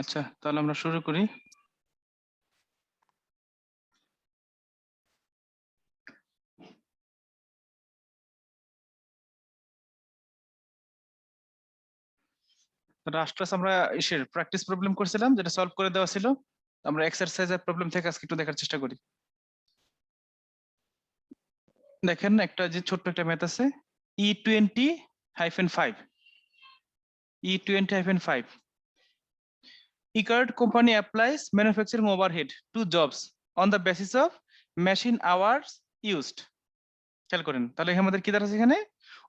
আচ্ছা, তাহলে আমরা শুরু করি। রাষ্ট্রাস আমরা ইসের প্র্যাকটিস প্রবলেম করছিলাম, যেটা সলভ করে দেওয়া ছিল। আমরা এক্সারসাইজের প্রবলেম থেকে আজকে একটু দেখার চেষ্টা করি। দেখেন, একটা যে ছোট্ট একটা ম্যাথ আছে, E20-5, E20-5. Ecart company applies manufacturing overhead to jobs on the basis of machine hours used. খেয়াল করেন, তাহলে আমাদের কি দাঁড়াচ্ছে এখানে,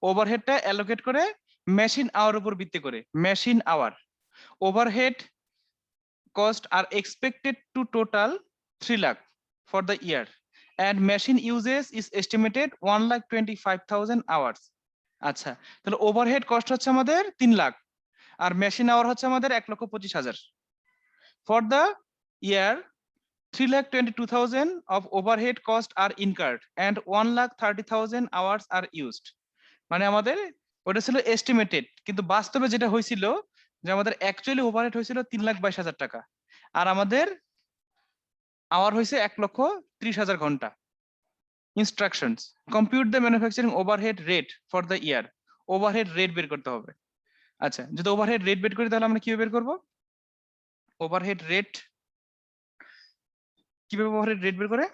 ওভারহেডটা অ্যালোকেট করে মেশিন আওয়ার উপর ভিত্তি করে। Machine hour overhead cost are expected to total 3 lakh for the year and machine uses is estimated 1,25,000 hours. আচ্ছা, তাহলে ওভারহেড কস্ট হচ্ছে আমাদের 3 লাখ আর মেশিন আওয়ার হচ্ছে আমাদের 1,25,000। For the year 3,22,000 of overhead cost are incurred and 1,30,000 hours are used. মানে আমাদের ওটা ছিল এস্টিমেটেড, কিন্তু বাস্তবে যেটা হয়েছিল যে আমাদের অ্যাকচুয়ালি ওভারহেড হয়েছিল 3,22,000 টাকা আর আমাদের আওয়ার হয়েছে 1,30,000 ঘন্টা। Instructions: compute the manufacturing overhead rate for the year. Overhead rate বের করতে হবে। আচ্ছা, যদি ওভারহেড রেট বের করি তাহলে আমরা কিভাবে বের করব? ওভারহেড রেট কিভাবে ওভারহেড রেট বের করে?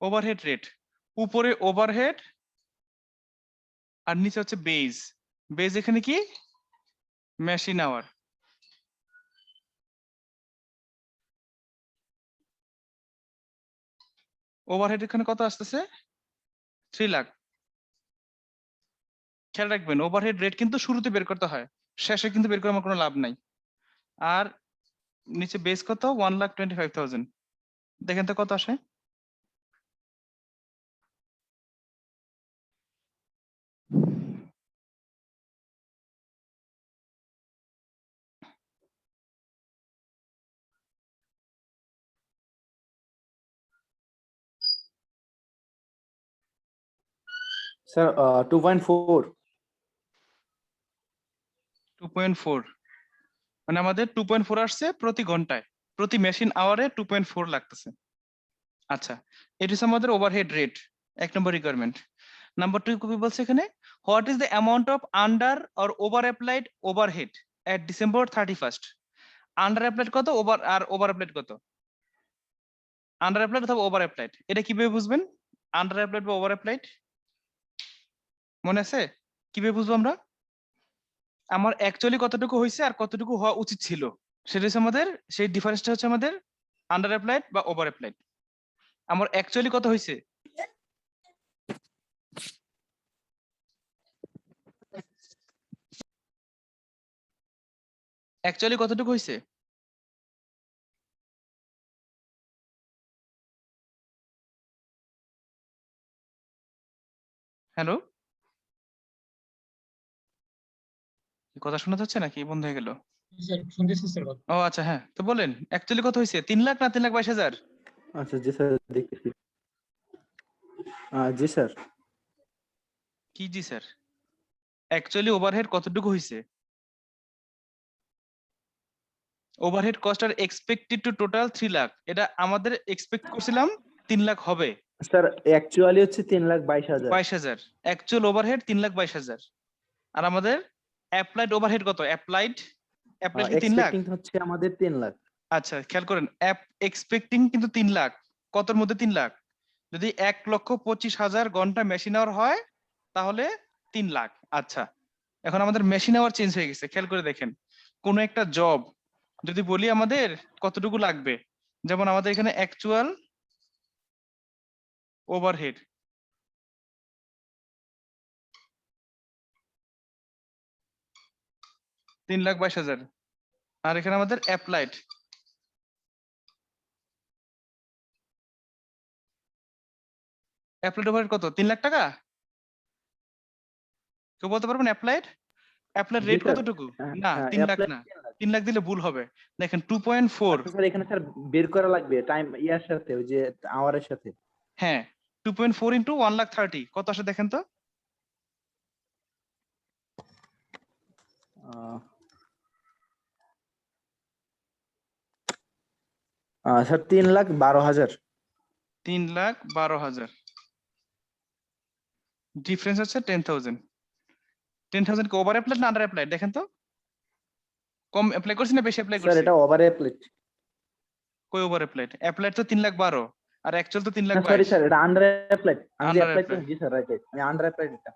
ওভারহেড রেট, উপরে ওভারহেড আর নিচে হচ্ছে বেজ। বেজ এখানে কি? Machine hour. ওভারহেড এখানে কত আসতেছে? 3 লাখ। খেয়াল রাখবেন, ওভারহেড রেট কিন্তু শুরুতে বের করতে হয়, শেষে কিন্তু বের করে আমার কোনো লাভ নাই। আর নিচে বেস কত? 1,25,000। দেখেন তো কত আসে। স্যার 2.4 2.4 মানে আমাদের 2.4 আসছে প্রতি ঘন্টায়, প্রতি মেশিন আওয়ারে 2.4 লাগতেছে। আচ্ছা, এটা হচ্ছে আমাদের ওভারহেড রেট, এক নম্বর রিকোয়ারমেন্ট। নাম্বার 2 কপি বলছে এখানে, what is the amount of under or over applied overhead at December 31st? Under applied কত, ওভার আর ওভার অ্যাপ্লাইড কত? আন্ডার অ্যাপ্লাইড অথবা ওভার অ্যাপ্লাইড, এটা কিভাবে বুঝবেন? আন্ডার অ্যাপ্লাইড বা ওভার অ্যাপ্লাইড মনে আছে? কিভাবে বুঝবো আমরা? আমার অ্যাকচুয়ালি কতটুকু হয়েছে আর কতটুকু হওয়া উচিত ছিল, সেটা হচ্ছে আমাদের, সেই ডিফারেন্সটা হচ্ছে আমাদের আন্ডার অ্যাপ্লাইড বা ওভার অ্যাপ্লাইড। আমার অ্যাকচুয়ালি কত হয়েছে? অ্যাকচুয়ালি কতটুকু হয়েছে? হ্যালো, কথা শোনা যাচ্ছে নাকি বন্ধ হয়ে গেল? ও আচ্ছা, হ্যাঁ, তো বলেন অ্যাকচুয়ালি কত হয়েছে, 3 লাখ না 3,22,000? আচ্ছা জি স্যার, দেখতেছি। জি স্যার। কি জি স্যার? অ্যাকচুয়ালি ওভারহেড কতটুকু হয়েছে? ওভারহেড কস্ট আর এক্সপেক্টেড টু টোটাল 3 লাখ, এটা আমাদের এক্সপেক্ট করছিলাম 3 লাখ হবে। স্যার অ্যাকচুয়ালি হচ্ছে 3,22,000। 22,000 অ্যাকচুয়াল ওভারহেড 3,22,000। আর আমাদের অ্যাপ্লাইড ওভারহেড কত? অ্যাপ্লাইড অ্যাপ্লাইড কি 3 লাখ? এক্সপেক্টিং হচ্ছে আমাদের 3 লাখ। আচ্ছা, খেয়াল করেন, এক্সপেক্টিং কিন্তু 3 লাখ। কতর মধ্যে 3 লাখ? যদি 1,25,000 ঘন্টা মেশিন আওয়ার হয় তাহলে 3 লাখ। আচ্ছা, এখন আমাদের মেশিন আওয়ার চেঞ্জ হয়ে গেছে। খেয়াল করে দেখেন, কোন একটা জব যদি বলি আমাদের কতটুকু লাগবে, যেমন আমাদের এখানে অ্যাকচুয়াল ওভারহেড 3,22,000 আর এখানে আমাদের অ্যাপ্লাইড ওভারহেড কত? 3 লাখ টাকা। কেউ বলতে পারবেন অ্যাপ্লাইড জি রেট স্যার। কতটুকু? না, 3 লাখ অ্যাপ্লাই না, 3 লাখ দিলে ভুল হবে। দেখেন 2.4। স্যার এখানে স্যার বের করা লাগবে টাইম ইয়ার সাথে, ওই যে আওয়ারের সাথে। হ্যাঁ, 2.4 ইন্টু 1,30,000 কত আসে দেখেন তো? স্যার 3,12,000। 3,12,000 ডিফারেন্স হচ্ছে 10,000। 10,000 কি ওভার অ্যাপ্লাইড না আন্ডার অ্যাপ্লাইড দেখেন তো? কম অ্যাপ্লাই করছি না বেশি অ্যাপ্লাই স্যার করছি? এটা ওভার অ্যাপ্লাইড। কই ওভার অ্যাপ্লাইড? অ্যাপ্লাইড তো 3,12,000 আর অ্যাকচুয়াল তো না 3,22,000। সরি স্যার, এটা আন্ডার অ্যাপ্লাইড। আমি যে আন্ডার অ্যাপ্লাই অ্যাপ্লাইড। করেছি, জি স্যার রাইট রাইট, আমি আন্ডার অ্যাপ্লাইড এটা।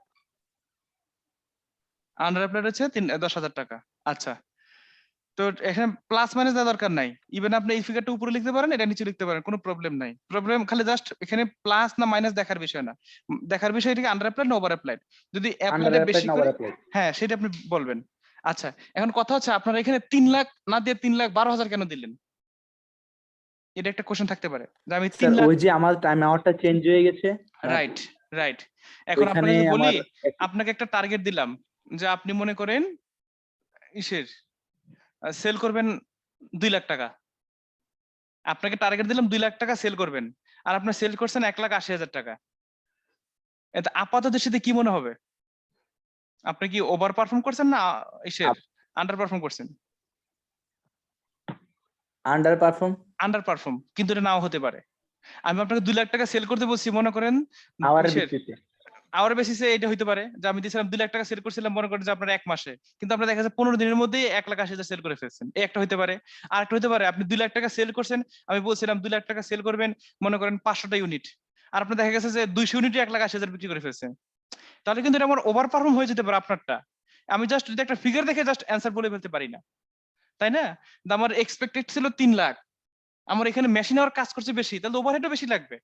আন্ডার অ্যাপ্লাইড হচ্ছে 10,000 টাকা। আচ্ছা, তো এখানে প্লাস মাইনাস দেওয়ার দরকার নাই। ইভেন আপনি এই ফিগারটা উপরে লিখতে পারেন, এটা নিচে লিখতে পারেন, কোনো প্রবলেম নাই। প্রবলেম খালি জাস্ট এখানে প্লাস না মাইনাস দেখার বিষয় না, দেখার বিষয় এটাকে আন্ডার অ্যাপ্লাইড না ওভার অ্যাপ্লাইড। যদি আন্ডার অ্যাপ্লাইডে অ্যাপ্লাইড বেশি না ওভার করে, অ্যাপ্লাইড? হ্যাঁ সেটা আপনি বলবেন। আচ্ছা, এখন কথা হচ্ছে আপনারা এখানে 3 লাখ না দিয়ে 3,12,000 কেন দিলেন? এটা একটা কোশ্চেন থাকতে পারে যে আমি 3 স্যার লাখ। ওই যে আমার টাইম আওয়ারটা চেঞ্জ হয়ে গেছে, রাইট, রাইট। এখন ওইখানে আপনাকে যদি বলি, আমার আপনাকে একটা টার্গেট দিলাম যে আপনি মনে করেন ইসের সেল করবেন 2 লাখ টাকা। আপনাকে টার্গেট দিলাম 2 লাখ টাকা সেল করবেন, আর আপনি সেল করছেন 1,80,000 টাকা। এটা আপাত দৃষ্টিতে কি মনে হবে? আপনি কি ওভার পারফর্ম করছেন না ইসের আন্ডার পারফর্ম করছেন? Under perform. আন্ডার পারফর্ম, কিন্তু এটা নাও হতে পারে। আমি আপনাকে 2 লাখ টাকা সেল করতে বলছি, মনে করেন আওয়ারের ইসের ভিত্তিতে। আওয়ার বেসিসে এটা হইতে পারে যে আমি দিয়েছিলাম 2 লাখ টাকা সেল করছিলাম মনে করেন যে আপনার 1 মাসে, কিন্তু আপনার দেখা যাচ্ছে 15 দিনের মধ্যেই 1,80,000 সেল করে ফেলছেন। এই একটা হইতে পারে। আর একটা হইতে পারে আপনি 2 লাখ টাকা সেল করছেন, আমি বলছিলাম 2 লাখ টাকা সেল করবেন মনে করেন 500টা ইউনিট, আর আপনার দেখা গেছে যে 200 ইউনিটে 1,80,000 বিক্রি করে ফেলছেন। তাহলে কিন্তু এটা আমার ওভার পারফর্ম হয়ে যেতে পারে আপনারটা। আমি জাস্ট যদি একটা ফিগার দেখে জাস্ট অ্যান্সার বলে ফেলতে পারি না, তাই না? আমার এক্সপেক্টেড ছিল 3 লাখ, আমার এখানে মেশিন আর কাজ করছে বেশি, তাহলে ওভারহেডও বেশি লাগবে,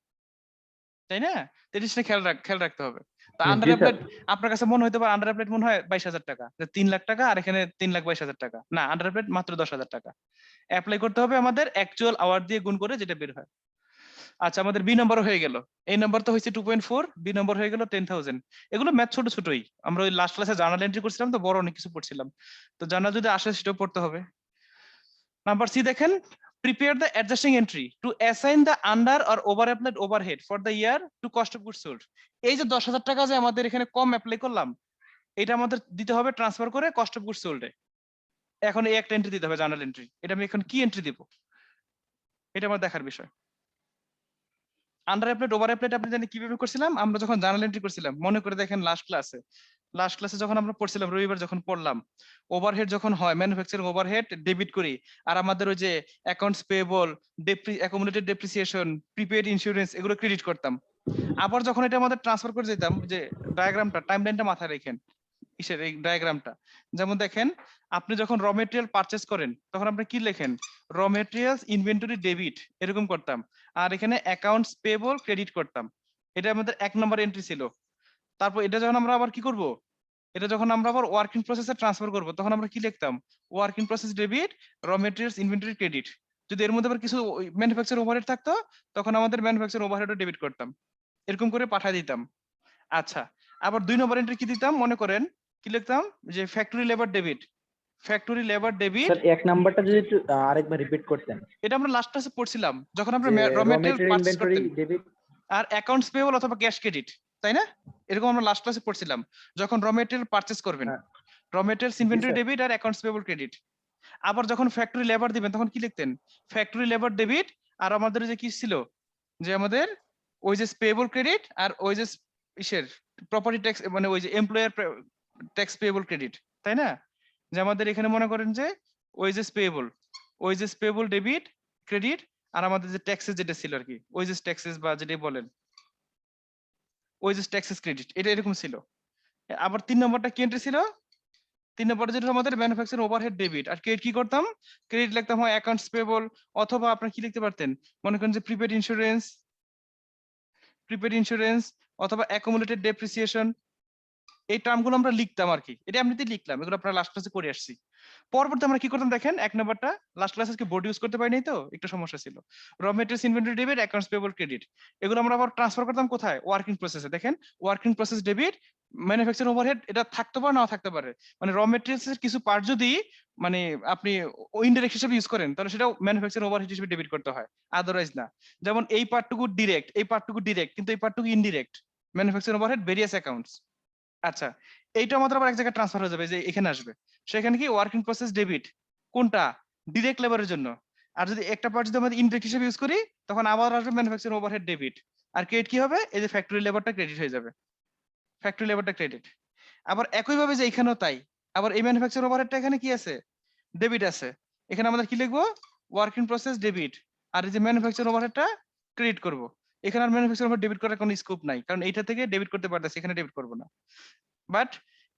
তাই না? তো এই জিনিসটা খেয়াল রাখতে হবে। তো আন্ডার জি স্যার। অ্যাপ্লাইড আপনার কাছে মনে হতে পারে আন্ডার অ্যাপ্লাইড মনে হয় 22,000 টাকা, 3 লাখ টাকা, আর এখানে 3,22,000 টাকা। না, আন্ডার অ্যাপ্লাইড মাত্র 10,000 টাকা। অ্যাপ্লাই করতে হবে আমাদের অ্যাকচুয়াল আওয়ার দিয়ে গুণ করে যেটা বের হয়। আচ্ছা, আমাদের বি নাম্বারও হয়ে গেল। এই নাম্বার তো হয়েছে 2.4, বি নাম্বার হয়ে গেল 10,000। এগুলো ম্যাথ ছোট ছোটই, আমরা ওই লাস্ট ক্লাসে জার্নাল এন্ট্রি করছিলাম তো বড় অনেক কিছু পড়ছিলাম, তো জার্নাল যদি আসে সেটাও পড়তে হবে। নাম্বার সি দেখেন, prepare the adjusting entry to assign the under or over applied overhead for the year to cost of goods sold। এই যে 10,000 টাকা যে আমাদের এখানে কম অ্যাপ্লাই করলাম, এটা আমাদের দিতে হবে ট্রান্সফার করে কস্ট অফ গুডস সোল্ডে। এখন এই একটা এন্ট্রি দিতে হবে, জার্নাল এন্ট্রি। এটা আমি এখন কি এন্ট্রি দিব, এটা আমার দেখার বিষয়। আন্ডার অ্যাপ্লাইড ওভার অ্যাপ্লাইড আপনি জানেন কিভাবে করছিলাম? আমরা যখন জার্নাল এন্ট্রি করছিলাম মনে করে দেখেন, লাস্ট ক্লাসে যখন আমরা পড়ছিলাম, রবিবার যখন পড়লাম, ওভারহেড যখন হয় ম্যানুফ্যাকচারিং ওভারহেড ডেবিট করি, আর আমাদের ওই যে accounts payable, accumulated depreciation, prepaid insurance এগুলো ক্রেডিট করতাম। আবার যখন এটা আমাদের ট্রান্সফার করে যেতাম, যে ডায়াগ্রামটা টাইমলাইনটা মাথায় রাখেন, ইসের এই ডায়াগ্রামটা, যেমন দেখেন আপনি যখন র মেটেরিয়াল পারচেজ করেন তখন আপনি কি লেখেন? র মেটেরিয়ালস ইনভেন্টরি ডেবিট, এরকম করতাম। আর এখানে অ্যাকাউন্টস পেয়েবল ক্রেডিট করতাম। এটা আমাদের 1 নম্বর এন্ট্রি ছিল। তারপর এটা যখন আমরা আবার কি করব, এটা যখন আমরা আবার ওয়ার্কিং প্রসেসে ট্রান্সফার করব তখন আমরা কি লিখতাম? Working process debit, raw materials inventory credit. যদি এর মধ্যে আবার কিছু ম্যানুফ্যাকচার ওভারহেড থাকতো তখন আমাদের ম্যানুফ্যাকচার ওভারহেডও ডেবিট করতাম, এরকম করে পাঠিয়ে দিতাম। আচ্ছা, আবার 2 নম্বর এন্ট্রি কি দিতাম মনে করেন? কি লিখতাম? যে factory labour debit, factory labour debit. Sir এক নাম্বারটা যদি একটু আরেকবার রিপিট করতেন। এটা আমরা লাস্ট ক্লাসে পড়ছিলাম যখন আমরা যে র র মেটেরিয়াল মেটেরিয়াল পারচেজ ইনভেন্টরি করতেন। ডেবিট। আর অ্যাকাউন্টস পেয়েবল অথবা ক্যাশ ক্রেডিট, তাই না? এরকম আমরা লাস্ট ক্লাসে পড়ছিলাম যখন র মেটেরিয়াল পারচেজ করবেন, হ্যাঁ র মেটেরিয়ালস জি ইনভেন্টরি স্যার। ডেবিট আর অ্যাকাউন্টস পেয়েবল ক্রেডিট। আবার যখন ফ্যাক্টরি লেবার দিবেন তখন কি লিখতেন? ফ্যাক্টরি লেবার ডেবিট, আর আমাদের যে কি ছিল, যে আমাদের ওই যে পেয়েবল ক্রেডিট, আর ওই যে ইসের প্রপার্টি ট্যাক্স, মানে ওই যে এমপ্লয়ার ট্যাক্স পেয়েবল ক্রেডিট, তাই না? যে আমাদের এখানে মনে করেন যে ওই যে পেয়েবল ডেবিট ক্রেডিট, আর আমাদের যে ট্যাক্সেস যেটা ছিল আর কি, ওই যে ট্যাক্সেস বা যেটাই বলেন, ওই যে ট্যাক্সেস ক্রেডিট, এটা এরকম ছিল। আবার 3 নম্বরটা কি এন্ট্রি ছিল? 3 নম্বরে যেটা আমাদের ম্যানুফ্যাকচারিং ওভারহেড ডেবিট, আর ক্রেডিট কি করতাম? ক্রেডিট লিখতাম হয় অ্যাকাউন্টস পেয়েবল, অথবা আপনারা কি লিখতে পারতেন মনে করেন যে প্রিপেড ইন্স্যুরেন্স, অথবা অ্যাকুমুলেটেড ডেপ্রিসিয়েশন, এই টার্মগুলো আমরা লিখতাম আর কি, এটা এমনিতেই লিখলাম, এগুলো আপনারা লাস্ট ক্লাসে করে আসছি। পরবর্তী আমরা কি করতাম দেখেন, এক নাম্বারটা লাস্ট ক্লাসে কি বোর্ড ইউজ করতে পারিনি, তো একটু সমস্যা ছিল। Raw materials inventory debit, accounts payable credit, এগুলো আমরা আবার ট্রান্সফার করতাম কোথায়, ওয়ার্কিং প্রসেসে। দেখেন working process debit, manufacturing overhead এটা থাকতে পারে নাও থাকতে পারে, মানে র মেটেরিয়ালস এর কিছু পার্ট যদি মানে আপনি ইনডিরেক্ট হিসেবে ইউজ করেন তাহলে সেটাও ম্যানুফ্যাকচারিং ওভারহেড হিসেবে ডেবিট করতে হয়, আদারওয়াইজ না। যেমন এই পার্টটুকু ডিরেক্ট, এই পার্টটুকু ডিরেক্ট, কিন্তু এই পার্টটুকু indirect, manufacturing overhead various accounts. আচ্ছা, এইটা আমাদের আবার এক জায়গায় ট্রান্সফার হয়ে যাবে, যে এখানে আসবে, সেখানে কি ওয়ার্কিং প্রসেস ডেবিট কোনটা, ডিরেক্ট লেবারের জন্য। আর যদি একটা পার্ট যদি আমরা ইনডিরেক্ট হিসেবে ইউজ করি তখন আবার আসবে ম্যানুফ্যাকচারিং ওভারহেড ডেবিট। আর ক্রেডিট কি হবে, এই যে ফ্যাক্টরি লেবারটা ক্রেডিট হয়ে যাবে, ফ্যাক্টরি লেবারটা ক্রেডিট। আবার একইভাবে যে এখানেও তাই, আবার এই ম্যানুফ্যাকচারিং ওভারহেডটা এখানে কি আছে, ডেবিট আছে, এখানে আমাদের কি লিখবো, ওয়ার্কিং প্রসেস ডেবিট। আর এই যে ম্যানুফ্যাকচারিং ওভারহেডটা ক্রেডিট করব। এখানে আর ম্যানুফ্যাকচারিং ওভারহেড ডেবিট করার কোনো স্কোপ নাই, কারণ এইটা থেকে ডেবিট করতে পারতেছি, এখানে ডেবিট করব না। বাট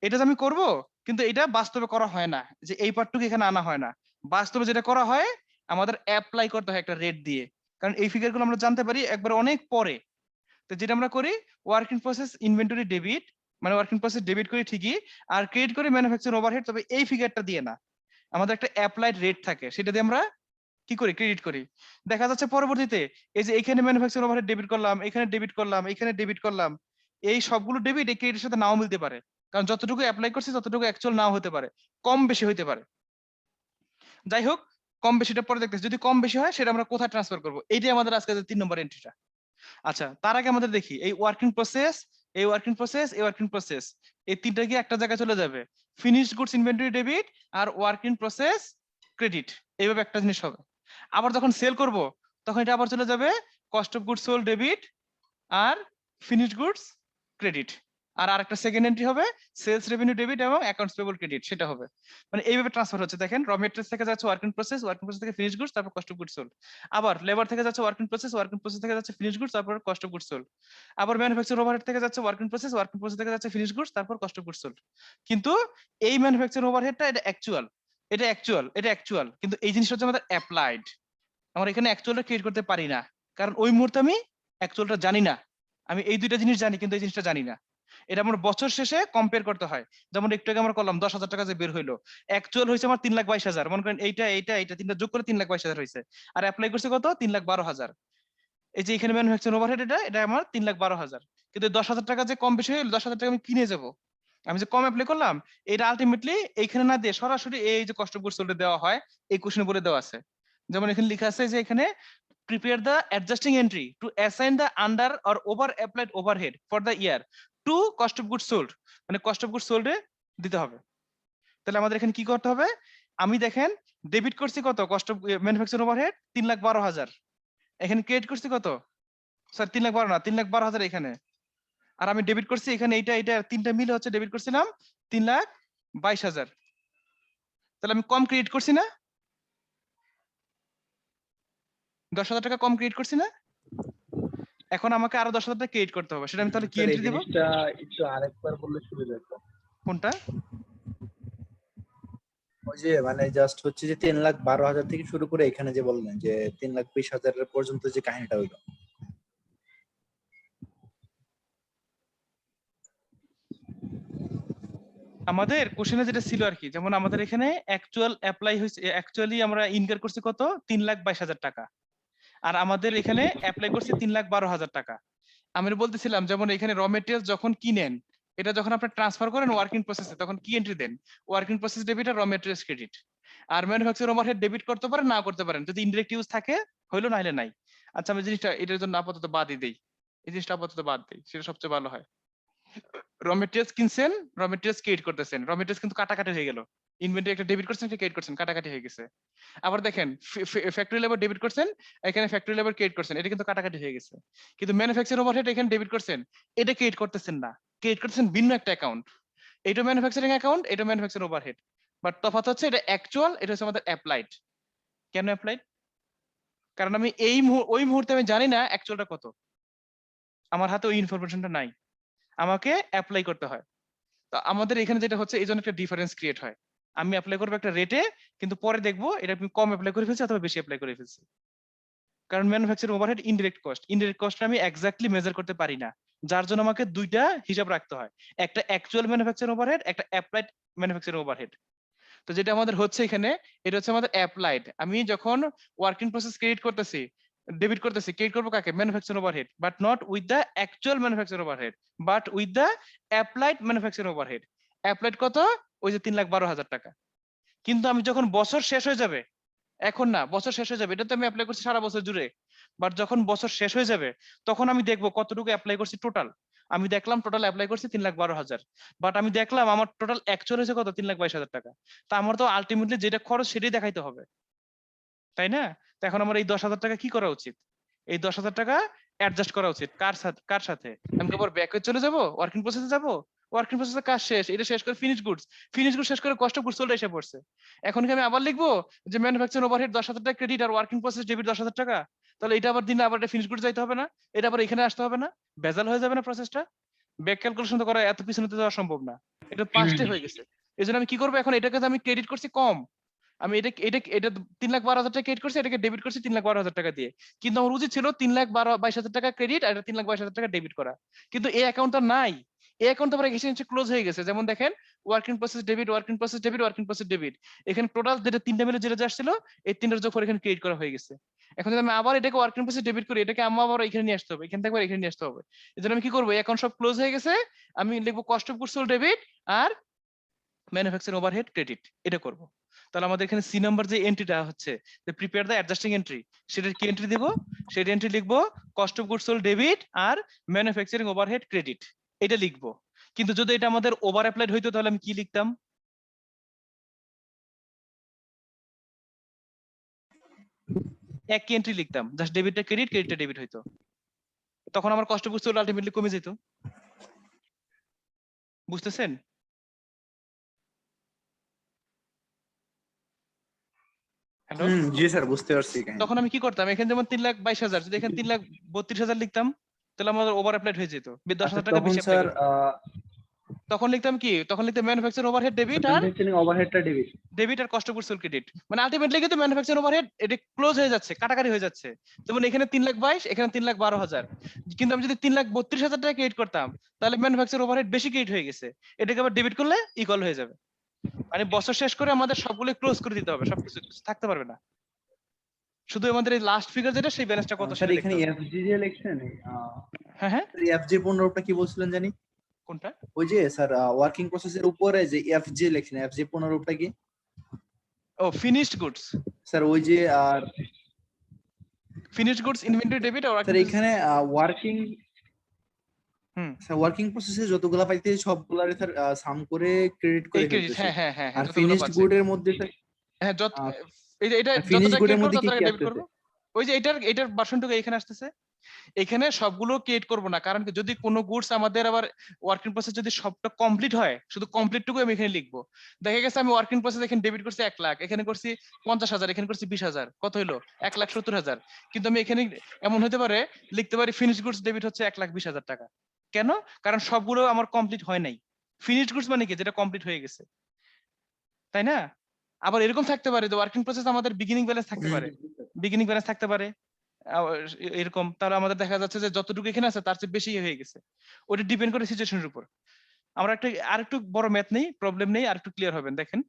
এটা যে আমি করব, কিন্তু এটা বাস্তবে করা হয় না, যে এই পার্টটুকু এখানে আনা হয় না। বাস্তবে যেটা করা হয়, আমাদের অ্যাপ্লাই করতে হয় একটা রেট দিয়ে, কারণ এই ফিগারগুলো আমরা জানতে পারি একবার অনেক পরে। তো যেটা আমরা করি, ওয়ার্কিং প্রসেস ইনভেন্টরি ডেবিট, মানে ওয়ার্কিং প্রসেস ডেবিট করি ঠিকই, আর ক্রেডিট করি ম্যানুফ্যাকচারিং ওভারহেড, তবে এই ফিগারটা দিয়ে না, আমাদের একটা অ্যাপ্লাইড রেট থাকে, সেটা দিয়ে আমরা কি করি, ক্রেডিট করি। দেখা যাচ্ছে পরবর্তীতে এই যে এখানে ম্যানুফ্যাকচারিং ওভারহেড ডেবিট করলাম, এখানে ডেবিট করলাম, এখানে ডেবিট করলাম, এই সবগুলো ডেবিট এই ক্রেডিটের সাথে নাও মিলতে পারে, কারণ যতটুকু অ্যাপ্লাই করছি ততটুকু অ্যাকচুয়াল নাও হতে পারে, কম বেশি হইতে পারে। যাই হোক, কম বেশিটা পরে দেখতেছি, যদি কম বেশি হয় সেটা আমরা কোথায় ট্রান্সফার করবো, এইটাই আমাদের আজকে 3 নম্বর এন্ট্রিটা। আচ্ছা, তার আগে আমাদের দেখি এই ওয়ার্কিং প্রসেস, এই ওয়ার্কিং প্রসেস, এই ওয়ার্কিং প্রসেস, এই তিনটা কি একটা জায়গায় চলে যাবে, finished goods inventory debit are working process credit, এইভাবে একটা জিনিস হবে। আবার যখন সেল করব তখন এটা আবার চলে যাবে cost of goods sold debit আর ফিনিশড গুডস ক্রেডিট। আর আরেকটা সেকেন্ড এন্ট্রি হবে সেলস রেভিনিউ ডেবিট এবং অ্যাকাউন্টস পেয়েবল ক্রেডিট, সেটা হবে। মানে এইভাবে ট্রান্সফার হচ্ছে, দেখেন র মেটেরিয়ালস থেকে যাচ্ছে ওয়ার্কিং প্রসেস, ওয়ার্কিং প্রসেস থেকে ফিনিশড গুডস, তারপর কস্ট অফ গুডস সোল্ড। আবার লেবার থেকে যাচ্ছে ওয়ার্কিং প্রসেস, ওয়ার্কিং প্রসেস থেকে যাচ্ছে ফিনিশড গুডস, তারপর কস্ট অফ গুডস সোল্ড। আবার ম্যানুফ্যাকচার ওভারহেড থেকে যাচ্ছে ওয়ার্কিং প্রসেস, ওয়ার্কিং প্রসেস থেকে যাচ্ছে ফিনিশড গুডস, তারপর কস্ট অফ গুডস সোল্ড। কিন্তু এই ম্যানুফ্যাকচার ওভারহেডটা এটা অ্যাকচুয়াল, এটা অ্যাকচুয়াল, এটা অ্যাকচুয়াল, কিন্তু এই জিনিসটা হচ্ছে আমাদের অ্যাপ্লাইড। আমরা এখানে অ্যাকচুয়ালটা ক্রিয়েট করতে পারি না, কারণ ওই মুহূর্তে আমি অ্যাকচুয়ালটা জানি না। আমি এই দুইটা জিনিস জানি, কিন্তু এই জিনিসটা জানি না। এটা আমার বছর শেষে কম্পেয়ার করতে হয়। যেমন একটু আগে আমরা করলাম 10,000 টাকা যে বের হইলো, অ্যাকচুয়াল হয়েছে আমার 3,22,000, মনে করেন এইটা এইটা এইটা তিনটা যোগ করে 3,22,000 হয়েছে, আর অ্যাপ্লাই করছে কত, 3,12,000। এই যে এখানে ম্যানুফ্যাকচারিং ওভারহেড এটা এটা আমার 3,12,000, কিন্তু 10,000 টাকা যে কম বেশি হইলো, 10,000 টাকা আমি কিনে যাব, আমি যে কম অ্যাপ্লাই করলাম, এটা আলটিমেটলি এইখানে না দিয়ে সরাসরি এই যে কস্ট অফ গুডস সোল্ড দেওয়া হয়, এই কোশ্চেনে বলে দেওয়া আছে। যেমন এখানে লেখা আছে যে এখানে prepare the adjusting entry to assign the under or over applied overhead for the year to cost of goods sold, মানে cost of goods sold এ দিতে হবে। তাহলে আমাদের এখানে কি করতে হবে, আমি দেখেন ডেবিট করছি কত, কস্ট অফ ম্যানুফ্যাকচারিং ওভারহেড 3,12,000, এখানে ক্রেডিট করছি কত, স্যার 3,12,000 না, 3,12,000 এখানে, আর আমি ডেবিট করছি এখানে এইটা এইটা তিনটা মিলে হচ্ছে ডেবিট করছিলাম 3,22,000। তাহলে আমি কম ক্রেডিট করছি না, 10,000 টাকা কম ক্রেডিট করছি না, এখন আমাকে আরো 10,000 টাকা ক্রেডিট করতে হবে, সেটা আমি তাহলে কি স্যার এই এন্ট্রি দেব, জিনিসটা একটু আরেকবার বললে সুবিধা হতো। কোনটা? ওই যে মানে জাস্ট হচ্ছে যে 3,12,000 থেকে শুরু করে এখানে যে বললেন যে 3,20,000 পর্যন্ত যে কাহিনীটা হইলো। আমাদের কোশ্চেনে যেটা ছিল আর কি, যেমন আমাদের এখানে অ্যাকচুয়াল অ্যাপ্লাই হয়েছে, অ্যাকচুয়ালি আমরা ইনকার করছি কত, 3,22,000 টাকা, আর আমাদের এখানে অ্যাপ্লাই করছি 3,12,000 টাকা। আমি বলতেছিলাম যেমন এখানে র মেটেরিয়াল যখন কিনেন, এটা যখন আপনি ট্রান্সফার করেন ওয়ার্কিং প্রসেসে, তখন কি এন্ট্রি দেন, ওয়ার্কিং প্রসেস ডেবিট আর র মেটেরিয়ালস ক্রেডিট। আর ম্যানুফ্যাকচার ওভারহেড ডেবিট করতে পারেন, না করতে পারেন, যদি ইনডিরেক্ট ইউজ থাকে হইলো, না হলে নাই। আচ্ছা, আমি জিনিসটা এটার জন্য আপাতত বাদই দেই, এই জিনিসটা আপাতত বাদ দেই, সেটা সবচেয়ে ভালো হয়। র মেটেরিয়ালস কিনছেন, র মেটেরিয়ালস ক্রেডিট করতেছেন, র মেটেরিয়ালস কিন্তু কাটাকাটি হয়ে গেল, ইনভেন্টরি একটা ডেবিট করছেন, একটা ক্রেডিট করছেন, কাটাকাটি হয়ে গেছে। আবার দেখেন ফ্যাক্টরি লেবার ডেবিট করছেন, এখানে ফ্যাক্টরি লেবার ক্রেডিট করছেন, এটা কিন্তু কাটাকাটি হয়ে গেছে। কিন্তু ম্যানুফ্যাকচার ওভারহেড এখানে ডেবিট করছেন, এটা ক্রেডিট করতেছেন না, ক্রেডিট করতেছেন ভিন্ন একটা অ্যাকাউন্ট, এটা ম্যানুফ্যাকচারিং অ্যাকাউন্ট, এটা ম্যানুফ্যাকচার ওভারহেড, বাট তফাৎ হচ্ছে এটা অ্যাকচুয়াল, এটা হচ্ছে আমাদের অ্যাপ্লাইড। কেন অ্যাপ্লাইড? কারণ আমি ওই মুহূর্তে আমি জানি না অ্যাকচুয়ালটা কত, আমার হাতে ওই ইনফরমেশনটা নাই, আমাকে অ্যাপ্লাই করতে হয়। তো আমাদের এখানে যেটা হচ্ছে, এই জন্য একটা ডিফারেন্স ক্রিয়েট হয়, আমি অ্যাপ্লাই করবো একটা রেটে, কিন্তু পরে দেখবো এটা আমি কম অ্যাপ্লাই করে ফেলছি অথবা বেশি অ্যাপ্লাই করে ফেলছি। কারণ ম্যানুফ্যাকচারিং ওভারহেড ইনডিরেক্ট কস্ট আমি এক্স্যাক্টলি মেজার করতে পারি না, যার জন্য আমাকে দুইটা হিসাব রাখতে হয়, একটা অ্যাকচুয়াল ম্যানুফ্যাকচারিং ওভারহেড, একটা অ্যাপ্লাইড ম্যানুফ্যাকচারিং ওভারহেড। তো যেটা আমাদের হচ্ছে এখানে, এটা হচ্ছে আমাদের অ্যাপ্লাইড। আমি যখন ওয়ার্কিং প্রসেস ক্রিয়েট করতেছি, ডেবিট করতেছি, ক্রিয়েট করবো কাকে? Manufacturing overhead, but not with the actual manufacturing overhead, but with the applied manufacturing overhead. Applied কত? ওই যে 3,12,000 টাকা। কিন্তু আমি যখন বছর শেষ হয়ে যাবে, এখন না, বছর শেষ হয়ে যাবে, এটা তো আমি অ্যাপ্লাই করছি সারা বছর জুড়ে, বাট যখন বছর শেষ হয়ে যাবে তখন আমি দেখবো কতটুকু অ্যাপ্লাই করছি টোটাল। আমি দেখলাম টোটাল অ্যাপ্লাই করছি 3,12,000, বাট আমি দেখলাম আমার টোটাল অ্যাকচুয়াল হয়েছে কত? 3,22,000 টাকা। তা আমার তো আলটিমেটলি যেটা খরচ সেটাই দেখাইতে হবে, তাই না? তো এখন আমার এই 10,000 টাকা কি করা উচিত? এই 10,000 টাকা অ্যাডজাস্ট করা উচিত কার সাথে? আমি কেবল ব্যাকে চলে যাব, ওয়ার্কিং প্রসেসে যাব, ওয়ার্কিং প্রসেসে কাজ শেষ, এটা শেষ করে ফিনিশ গুডস শেষ করে কষ্ট গুডস সোল্ড এসে পড়ছে। এখন কি আমি আবার লিখবো যে ম্যানুফ্যাকচারিং ওভারহেড 10,000 টাকা credit are working process debit 10,000 টাকা? তাহলে এটা আবার দিনে আবার ফিনিশ গুডস যাইতে হবে না? এটা আবার এখানে আসতে হবে না? ভেজাল হয়ে যাবে না প্রসেসটা? ব্যাক ক্যালকুলেশন তো করা এত পিছনে তো যাওয়া সম্ভব না, এটা পাস্টে হয়ে গেছে। এই জন্য আমি কি করবো এখন? এটাকে তো আমি ক্রেডিট করছি কম, আমি এটা এটা এটা 3,12,000 টাকা ক্রেডিট করছি, এটাকে ডেবিট করছি 3,12,000 টাকা দিয়ে। কিন্তু আমার উচিত ছিল 3,22,000 টাকা ক্রেডিট আর 3,22,000 টাকা ডেবিট করা। কিন্তু এই অ্যাকাউন্টটা নাই, এই অ্যাকাউন্ট আবার এক্সচেঞ্জ ক্লোজ হয়ে গেছে। যেমন দেখেন, working process debit, working process debit, working process debit, এখানে টোটাল যেটা তিনটা মিলে যেটা আসছিল, এই তিনটার যোগফল এখানে ক্রিয়েট করা হয়ে গেছে। এখন যদি আমি আবার এটাকে ওয়ার্কিং প্রসেস ডেবিট করি, এটাকে আমার আবার এখানে নিয়ে আসতে হবে, এখান থেকে আবার এখানে নিয়ে আসতে হবে। এই জন্য আমি কি করবো? অ্যাকাউন্ট সব ক্লোজ হয়ে গেছে, আমি লিখবো cost of goods sold debit আর ম্যানুফ্যাকচারিং ওভারহেড ক্রেডিট, এটা করব। তাহলে আমাদের এখানে সি নাম্বার যে এন্ট্রিটা হচ্ছে, যে প্রিপেয়ার দ্য অ্যাডজাস্টিং এন্ট্রি, সেটার কি এন্ট্রি দিব? সেটা এন্ট্রি লিখবো cost of goods sold debit আর ম্যানুফ্যাকচারিং ওভারহেড ক্রেডিট, এটা লিখবো। কিন্তু যদি এটা আমাদের ওভার অ্যাপ্লাইড হইতো তাহলে আমি কি লিখতাম? একই এন্ট্রি লিখতাম, জাস্ট ডেবিটটা ক্রেডিট, ক্রেডিটটা ডেবিট হইতো, তখন আমার cost of goods sold ultimately কমে যেত। বুঝতেছেন? হ্যালো? জি স্যার, বুঝতে পারছি কাহিনী। তখন আমি কি করতাম? এখানে যেমন 3,22,000, যদি এখানে 3,32,000 লিখতাম, তাহলে আমাদের ওভার অ্যাপ্লাইড হয়ে যেত, আচ্ছা 10,000 টাকা তখন বেশি অ্যাপ্লাই স্যার করতো। তখন লিখতাম কি? তখন লিখতাম ম্যানুফ্যাকচারিং ওভারহেড ডেবিট আর ম্যানুফ্যাকচারিং ওভারহেডটা debit. Cost of goods sold credit. মানে আলটিমেটলি কিন্তু ম্যানুফ্যাকচারিং ওভারহেড এটা ক্লোজ হয়ে যাচ্ছে, কাটাকাটি হয়ে যাচ্ছে। যেমন এখানে 3,22,000, এখানে 3,12,000, কিন্তু আমি যদি 3,32,000 টাকা ক্রেডিট করতাম, তাহলে ম্যানুফ্যাকচারিং ওভারহেড বেশি ক্রেডিট হয়ে গেছে, এটাকে আবার ডেবিট করলে ইকুয়াল হয়ে যাবে। মানে বছর শেষ করে আমাদের সবগুলো ক্লোজ করে দিতে হবে, সবকিছু কিছু থাকতে পারবে না, শুধু আমাদের এই লাস্ট ফিগার যেটা, সেই ব্যালেন্সটা কত স্যার সেটা দেখতে এখানে হবে। এফজি যে লিখছেন, হ্যাঁ হ্যাঁ, এফজি পুনরূপটা কি বলছিলেন জানি? কোনটা? ওই যে স্যার ওয়ার্কিং প্রসেসের উপরে যে এফজি লিখছেন, এফজি পুনরূপটা কি? ও, ফিনিশড গুডস। স্যার ওই যে আর finished goods inventory debit are working sir process. এখানে ওয়ার্কিং হুম, স্যার ওয়ার্কিং প্রসেসে যতগুলা পাইতে সবগুলারে স্যার সাম করে ক্রেডিট এই করে ক্রেডিট, ফেলতেছি। হ্যাঁ হ্যাঁ হ্যাঁ হ্যাঁ, আর যতগুলো ফিনিশড পাচ্ছে। গুডের মধ্যে স্যার হ্যাঁ, যত এটা ফিনিশড যতটা গুডের ক্রিয়েট করবো মধ্যে কি ততটা কি ডেবিট আসতেছে? করবো। ওই যে এটার ভার্সনটুকু এখানে আসতেছে। এখানে সবগুলো ক্রিয়েট করবো না, কারণ কি, যদি কোনো গুডস আমাদের আবার ওয়ার্কিং প্রসেস যদি সবটা কমপ্লিট হয়, শুধু কমপ্লিটটুকু আমি এখানে লিখবো। দেখা গেছে আমি ওয়ার্কিং প্রসেস এখানে ডেবিট করছি 1,00,000, এখানে করছি 50,000, এখানে করছি 20,000, কত হলো? 1,70,000। কিন্তু আমি এখানে এমন হতে পারে লিখতে পারি ফিনিশ গুডস ডেবিট হচ্ছে 1,20,000 টাকা। কেন? কারণ সবগুলো আমার কমপ্লিট হয় নাই। ফিনিশ গুডস মানে কি? যেটা কমপ্লিট হয়ে গেছে, তাই না? আবার এরকম থাকতে পারে যে ওয়ার্কিং প্রসেস আমাদের বিগিনিং ব্যালেন্স থাকতে পারে, বিগিনিং ব্যালেন্স থাকতে পারে এরকম। তাহলে আমাদের দেখা যাচ্ছে যে যতটুকু এখানে আছে তার চেয়ে বেশি হয়ে গেছে। ওটা ডিপেন্ড করে সিচুয়েশনের উপর। আমরা একটা আরেকটু বড় ম্যাথ নেই, প্রবলেম নেই, আরেকটু ক্লিয়ার হবেন, দেখেন।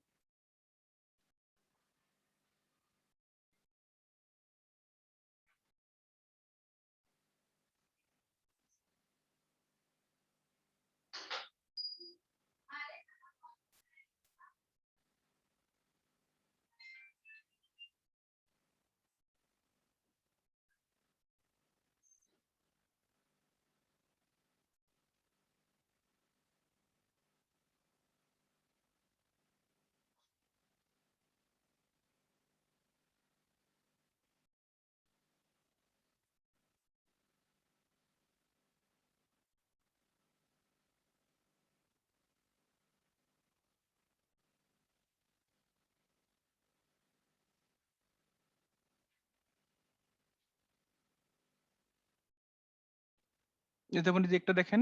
যেমন এই যে একটা দেখেন,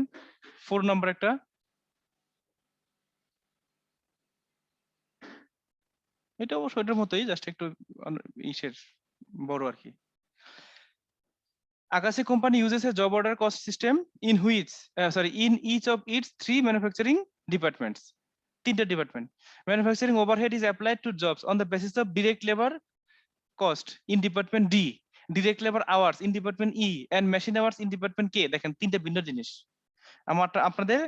4 নাম্বার একটা, এটা অবশ্য এটার মতোই, জাস্ট একটু ইসের বড় আর কি। Agassi company uses a job order cost system in which in each of its 3 manufacturing departments. তিনটা department. Manufacturing overhead is applied to jobs on the basis of direct labor cost in department D, direct labor hours in department E, and machine hours in department K. দেখেন তিনটা ভিন্ন জিনিস। আপনাদের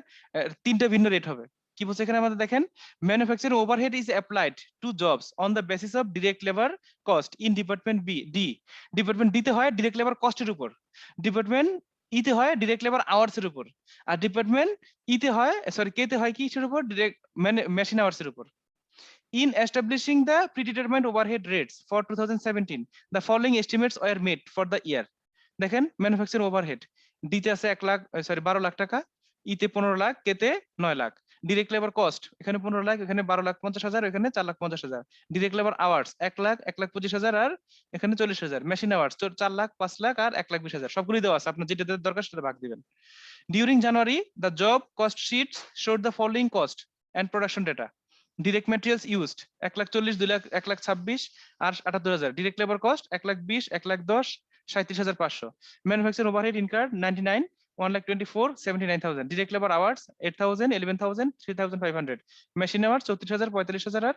তিনটা ভিন্ন rate হবে। কি বলছে এখানে আমাদের দেখেন, manufacturing overhead is applied to jobs on the basis of direct labour cost in department D. Department D তে হয় ডিরেক্ট লেবার কস্টের উপর, ডিপার্টমেন্ট ই তে হয় ডিরেক্ট লেবার আওয়ার্স এর উপর, আর ডিপার্টমেন্ট ই তে হয় কে তে হয় কিসের উপর, ডিরেক্ট মেশিন আওয়ার্স এর উপর। In establishing the predetermined overhead rates for 2017, the following estimates were made for the year. দেখেন ম্যানুফ্যাকচারিং ওভারহেড ডিতে আছে 12 লাখ টাকা, ইতে 15 লাখ, কেতে 9 লাখ। ডিরেক্ট লেবার কস্ট এখানে 15 লাখ, এখানে 12,50,000, এখানে 4,50,000। ডিরেক্ট লেবার আওয়ার্স 1 লাখ, 1,25,000, আর এখানে 40,000। মেশিন আওয়ার্স 4 লাখ, 5 লাখ, আর 1,20,000। সবগুলোই দেওয়া আছে, আপনার যেটা দরকার সেটা ভাগ দিবেন। During January, the job cost sheets showed the following cost and production data. Direct materials used 1,40,000, 2 lakh, 1,26,000, আর 78,000। Direct labour cost 1,20,000, 1,10,000, 37,500। Manufacturing overhead incurred 99, 1,24,000, 79,000। Direct labour hours 8,000, 11,000, 3,500। Machine hours 34,000, 45,000, আর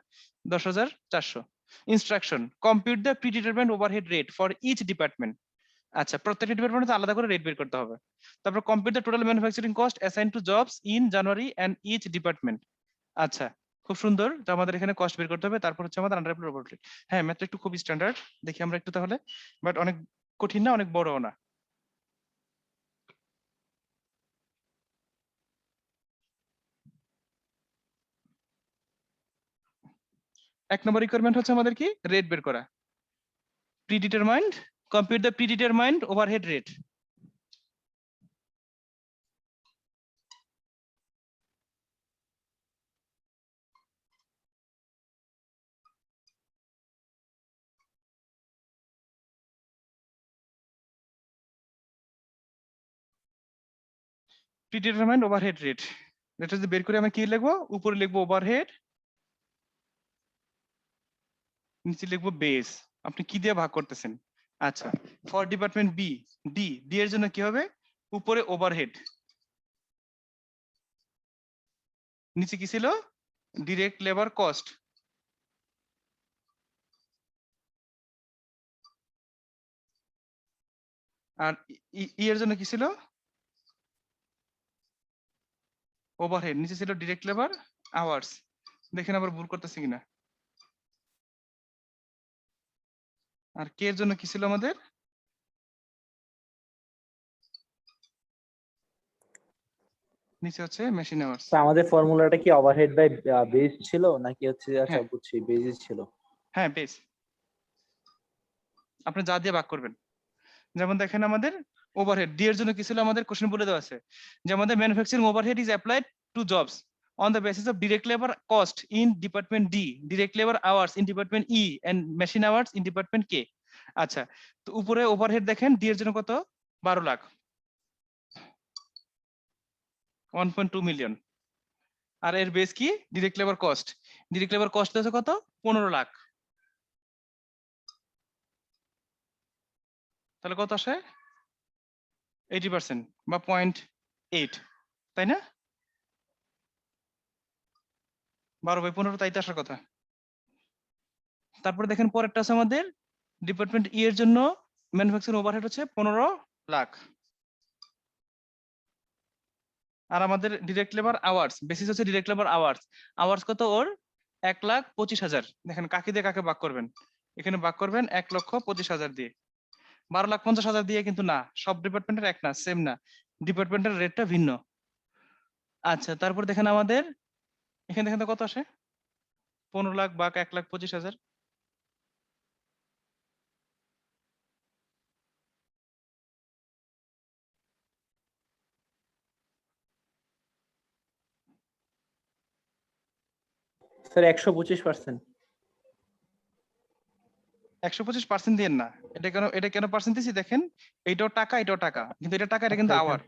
10,400। Instruction: compute the predetermined overhead rate for each department. আচ্ছা, প্রত্যেকটা ডিপার্টমেন্টে আলাদা করে rate বের করতে হবে। তারপর compute the total manufacturing cost assign to jobs in January and each department. আচ্ছা, খুব সুন্দর। তো আমাদের এখানে কস্ট বের করতে হবে, তারপর হচ্ছে আমাদের আন্ডার রোবট রেট। হ্যাঁ, ম্যাথটা একটু খুব স্ট্যান্ডার্ড, দেখি আমরা একটু তাহলে, বাট অনেক কঠিন না, অনেক বড়ও না। এক নম্বর রিকোয়ারমেন্ট হচ্ছে আমাদের কি, রেট বের করা। Predetermined, compute the predetermined overhead rate. Predetermined overhead rate, এটা যদি বের করে আমরা কি লিখবো, উপরে লিখবো ওভারহেড, নিচে লিখবো বেস। আপনি কি দিয়ে ভাগ করতেছেন? আচ্ছা, ফর ডিপার্টমেন্ট বি, ডি এর জন্য কি হবে, উপরে ওভারহেড, নিচে কি ছিল, ডিরেক্ট লেবার কস্ট, আর ই এর জন্য কি ছিল, ওভারহেড, নিচে ছিল ডিরেক্ট লেবার আওয়ার্স। দেখেন আবার ভুল করতেছি কিনা। আর কে এর জন্য কি ছিল আমাদের, নিচে হচ্ছে মেশিন আওয়ার্স। তো আমাদের ফর্মুলাটা কি ওভারহেড বাই বেস ছিল নাকি হচ্ছে, আচ্ছা হ্যাঁ বুঝছি, বেস ছিল। হ্যাঁ, বেস। আপনি যা দিয়ে ভাগ করবেন, যেমন দেখেন আমাদের ওভারহেড ডি এর জন্য কি ছিল, আমাদের কোশ্চেন বলে দেওয়া আছে যে আমাদের manufacturing overhead is applied to jobs on the basis of direct labor cost in department D, direct labor hours in department E, and machine hours in department K. আচ্ছা, তো উপরে ওভারহেড দেখেন ডি এর জন্য কত, 12 লাখ, 1.2 মিলিয়ন। আর এর base কি, direct labour cost, direct labour cost আছে কত, 15 লাখ। তাহলে কত আসে, 80% বা 0.8, তাই না? 12/15, তাই তো আসার কথা। তারপরে দেখেন পরেরটা আছে আমাদের ডিপার্টমেন্ট ই এর জন্য ম্যানুফ্যাকচারিং ওভারহেড হচ্ছে 15 লাখ, আর আমাদের ডিরেক্ট লেবার আওয়ার্স বেসিস হচ্ছে ডিরেক্ট লেবার আওয়ার্স, আওয়ার্স কত ওর, 1,25,000। দেখেন কাকে দিয়ে কাকে ভাগ করবেন, এখানে ভাগ করবেন 1,25,000 দিয়ে। 12,50,000 দিয়ে কিন্তু না, সব ডিপার্টমেন্টের এক না, সেম না, ডিপার্টমেন্টের রেটটা ভিন্ন। আচ্ছা, তারপর দেখেন আমাদের এখানে দেখেন তো কত আসে, 15 লাখ ভাগ 1,25,000, স্যার 125%। 125% দিয়ে না, এটা কেন পার্সেন্ট দিছি দেখেন, এইটাও টাকা এটাও টাকা, কিন্তু এটা টাকা, এটা কিন্তু আচ্ছা, আওয়ার।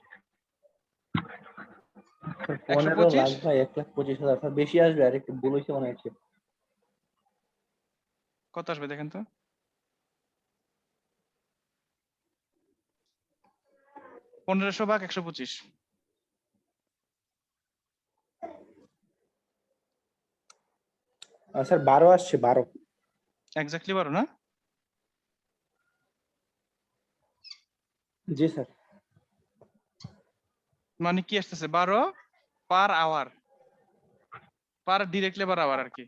15 লাখ 125 ভাই 1,25,000, স্যার বেশি আসবে, আর একটু ভুল হয়েছে মনে হচ্ছে। কত আসবে দেখেন তো, 1500 ভাগ 125। স্যার 12 আসছে, 12। এক্স্যাক্টলি 12 না? জি স্যার। মানে কি আসতেছে 12 পার আওয়ার, পার ডিরেক্ট লেবার আওয়ার আর কি,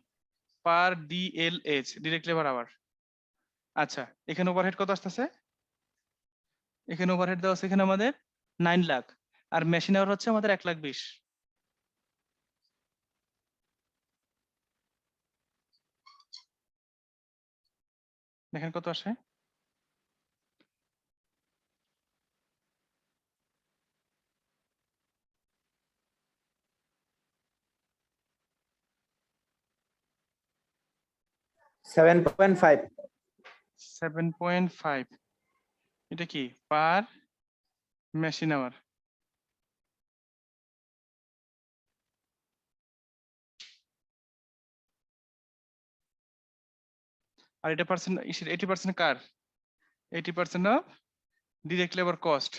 পার ডিএলএইচ, ডিরেক্ট লেবার আওয়ার। আচ্ছা, এখানে ওভারহেড কত আসতেছে? এখানে ওভারহেড দেওয়া আছে এখানে আমাদের 9 লাখ, আর মেশিন আওয়ার হচ্ছে আমাদের 1,20,000। দেখেন কত আসে। 7.5। 7.5। এটা কি পার মেশিন আওয়ার। আর এটা পার্সেন্ট, 80% কার? 80% অফ ডিরেক্ট লেবার কস্ট,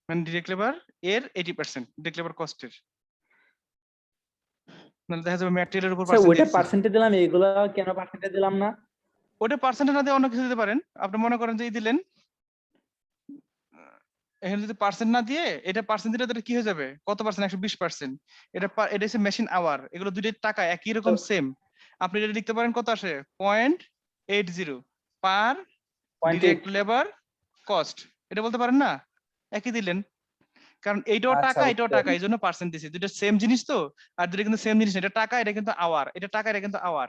মানে ডিরেক্ট লেবার এর 80% ডিরেক্ট লেবার কস্টের। মানে দেখা যাবে ম্যাটেরিয়ালের উপর স্যার পার্সেন্ট ওইটা দিচ্ছি। পার্সেন্টেজ দিলাম, এইগুলা কেন পার্সেন্টেজ দিলাম না? ওটা পার্সেন্টেজ না দিয়ে অন্য কিছু দিতে পারেন। আপনি মনে করেন যে এই দিলেন, এখানে যদি পার্সেন্ট না দিয়ে এটা পার্সেন্ট দিলে তাহলে কি হয়ে যাবে? কত পার্সেন্ট? 120%। এটা হচ্ছে মেশিন আওয়ার, এগুলো দুইটাই টাকা একই রকম সেম। আপনি এটা লিখতে পারেন কত আসে, 0.80 পার 0.8। ডিরেক্ট লেবার কস্ট, এটা বলতে পারেন না? একই দিলেন, কারণ এইটাও আচ্ছা টাকা এটাও বুঝতে টাকা, পারছি। এই জন্য পার্সেন্ট দিছি। দুটো সেম জিনিস তো, আর দুটো কিন্তু সেম জিনিস না। এটা টাকা, এটা কিন্তু আওয়ার, এটা টাকা এটা কিন্তু আওয়ার।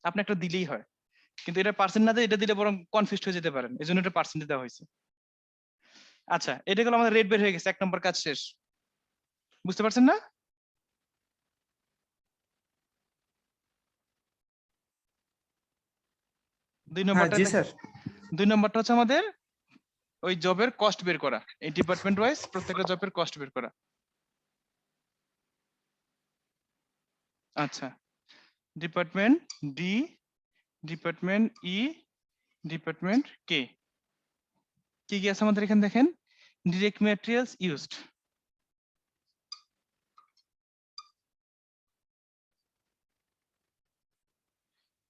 আপনি একটা দিলেই হয়, কিন্তু এটা পার্সেন্ট না দিয়ে এটা দিলে বরং কনফিউজ হয়ে যেতে পারেন, এই জন্য এটা পার্সেন্ট দেওয়া হয়েছে। আচ্ছা, এটা গেল আমাদের রেট বের হয়ে গেছে, 1 নম্বর কাজ শেষ। বুঝতে পারছেন না? দুই হ্যাঁ নম্বরটা জি দেখেন। স্যার। 2 নম্বরটা হচ্ছে আমাদের ওই জবের কস্ট বের করা, এই ডিপার্টমেন্ট ওয়াইজ প্রত্যেকটা জবের কস্ট বের করা। আচ্ছা, ডিপার্টমেন্ট ডি, ডিপার্টমেন্ট ই, ডিপার্টমেন্ট কে, কি কি আছে আমাদের এখানে দেখেন। Direct materials used,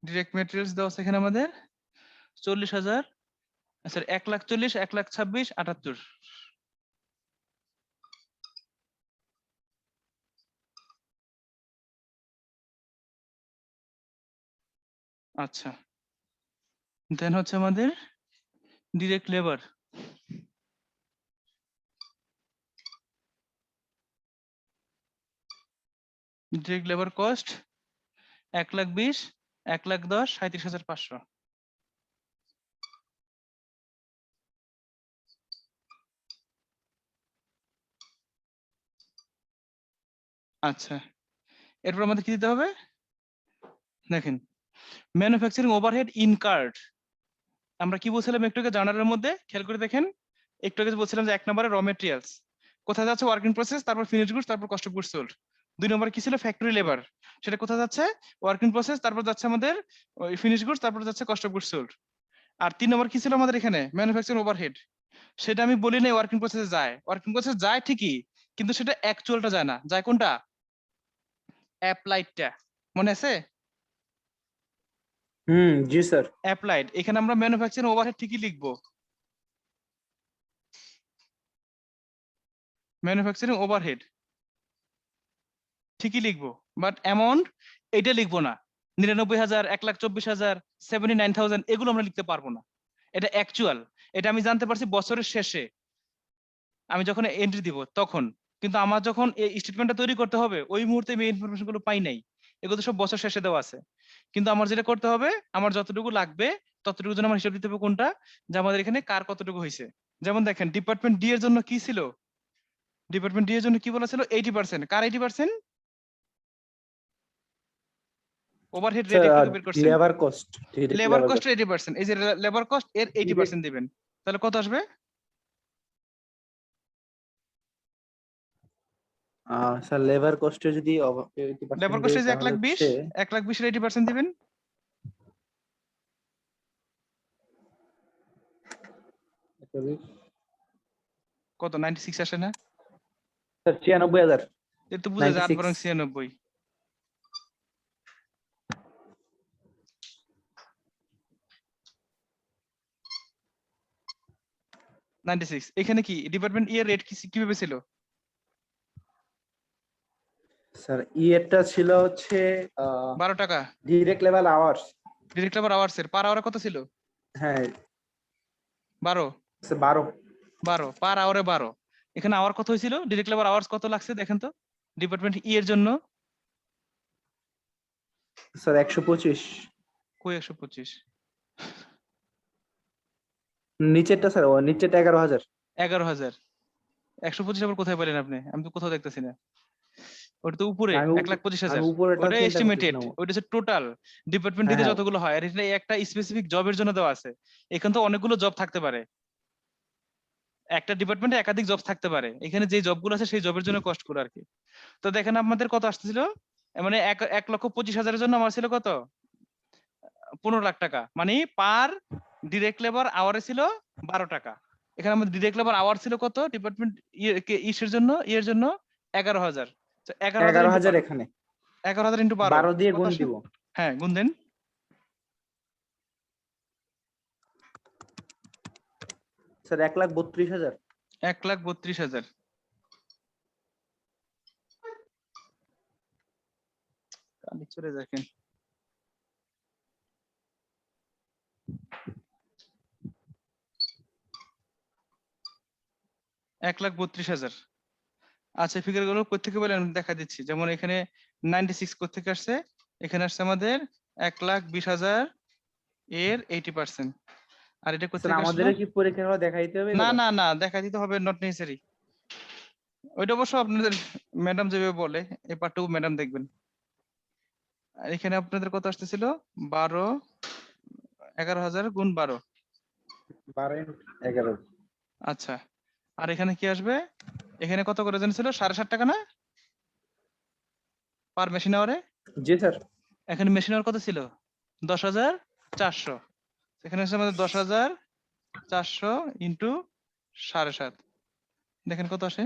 direct materials দেওয়া আছে এখানে আমাদের 40,000, আচ্ছা 1,40,000, 1,26,000, 78। আচ্ছা, দেন হচ্ছে আমাদের direct labour, direct labour cost 1,20,000, 1,10,000, 37,500। আচ্ছা, এরপর আমাদের কি দিতে হবে দেখেন, ম্যানুফ্যাকচারিং ওভারহেড ইনকার্ড। আমরা কি বলছিলাম একটু আগে জার্নালের মধ্যে, খেয়াল করে দেখেন। একটু আগে বলছিলাম যে 1 নম্বরে র মেটেরিয়ালস, কোথায় যাচ্ছে? ওয়ার্কিং প্রসেস, তারপর ফিনিশ গুডস, তারপর কস্ট অফ গুডস সোল্ড। 2 নম্বরে কি ছিল? ফ্যাক্টরি লেবার, সেটা কোথায় যাচ্ছে? ওয়ার্কিং প্রসেস, তারপর যাচ্ছে আমাদের ওই ফিনিশ গুডস, তারপর যাচ্ছে কস্ট অফ গুডস সোল্ড। আর 3 নম্বর কি ছিল আমাদের এখানে? Manufacturing overhead. সেটা আমি বলি নাই ওয়ার্কিং প্রসেসে যায়, ওয়ার্কিং প্রসেস যায় ঠিকই, কিন্তু সেটা অ্যাকচুয়ালটা যায় না, যায় কোনটা? অ্যাপ্লাইডটা, মনে আছে? জি স্যার। অ্যাপ্লাইড, এখানে আমরা ম্যানুফ্যাকচারিং ওভারহেড ঠিকই লিখবো, ম্যানুফ্যাকচারিং ওভারহেড ঠিকই লিখবো, বাট অ্যামাউন্ট এটা লিখবো না। 99,000, 1,24,000, 79,000 এগুলো আমরা লিখতে পারবো না। এটা অ্যাকচুয়াল, এটা আমি জানতে পারছি বছরের শেষে আমি যখন এন্ট্রি দিব তখন। কিন্তু আমার যখন এই স্টেটমেন্টটা তৈরি করতে হবে ওই মুহূর্তে আমি ইনফরমেশন গুলো পাই নাই, এগুলো তো সব বছর শেষে দেওয়া আছে। কিন্তু আমার যেটা করতে হবে, আমার যতটুকু লাগবে ততটুকু জন্য আমার হিসাব দিতে হবে কোনটা, যে আমাদের এখানে কার কতটুকু হয়েছে। যেমন দেখেন ডিপার্টমেন্ট ডি এর জন্য কি ছিল, ডিপার্টমেন্ট ডি এর জন্য কি বলা ছিল? 80%। কার 80%? ওভারহেড রেট স্যার একটু বের করছেন। Labour cost, direct labour labour cost cost. 80%, এই যে লেবার কস্ট এর 80% দিবেন, তাহলে কত আসবে? স্যার লেবার কস্টে যদি লেবার 80% কস্ট দেই এই যে তাহলে 1,20,000, হচ্ছে 1,20,000 এর 80% দিবেন। কত 96 আসে না? স্যার 96,000 এর তো বুঝা যায় 8 বরং 96 96। এখানে কি ডিপার্টমেন্ট এর রেট কিভাবে ছিল? স্যার এরটা ছিল হচ্ছে 12 টাকা। Direct level hours. Direct labour hours এর পার আওয়ারে কত ছিল? হ্যাঁ 12। স্যার 12 পার আওয়ারে 12। এখানে আওয়ার কত হয়েছিল? ডিরেক্ট লেবার আওয়ার্স কত লাগছে দেখেন তো ডিপার্টমেন্ট এর জন্য? স্যার 125। কই 125? নিচেরটা স্যার নিচেরটা 11,000। 11,000। 125 আবার কোথায় পেলেন আপনি? আমি তো কোথাও দেখতেছি না। ওটা তো উপরে আমি 1,25,000। উপরেটা ওটা চিন্তা এস্টিমেটেড, করতেছিলাম। ওইটা হচ্ছে টোটাল ডিপার্টমেন্ট হ্যাঁ থেকে হ্যাঁ যতগুলো হয়, আর এটা একটা স্পেসিফিক জবের জন্য দেওয়া আছে। এখানে তো অনেকগুলো জব থাকতে পারে, একটা ডিপার্টমেন্টে একাধিক জব থাকতে পারে, এখানে যে জবগুলো আছে সেই জবের জন্য কষ্ট করে আর কি। তো দেখেন আমাদের কত আসতেছিল, মানে 1,25,000-এর জন্য আমার ছিল কত 15 লাখ টাকা, মানে পার ডিরেক্ট লেবার আওয়ারে ছিল 12 টাকা। এখানে আমাদের ডিরেক্ট লেবার আওয়ার ছিল কত ডিপার্টমেন্ট ইসের জন্য, ইয়ের জন্য 11,000। 11,000 ইন্টু 11,000 এখানে 11,000 ইন্টু 12 12 দিয়ে কত গুণ আসে? দিব। হ্যাঁ গুণ দেন। স্যার 1,32,000। 1,32,000। কালি চলে দেখেন। $1,32,000। আচ্ছা ফিগার গুলো কোথেকে বলেন দেখা দিচ্ছি, যেমন এখানে 96 কোথেকে আসছে, এখানে আসছে আমাদের 1,20,000 এর 80%। আর এটা স্যার কোথেকে আসলো? আমাদেরও কি পরীক্ষার হলে দেখাইতে হবে না এগুলো? না না, দেখা দিতে হবে, নট নেসেসারি। ওইটা অবশ্য আপনাদের ম্যাডাম যেভাবে বলে এই পার্টটুকু ম্যাডাম দেখবেন। আর এখানে আপনাদের কত আসতেছিল 12, 11,000 গুণ 12। 12 11। আচ্ছা আর এখানে কি আসবে, এখানে কত করে জানিয়েছিল 7.5 টাকা না পার মেশিন আওয়ারে? জি স্যার। এখানে মেশিন আওয়ার কত ছিল 10,400। এখানে হচ্ছে আমাদের 10,400 ইন্টু 7.5, দেখেন কত আসে।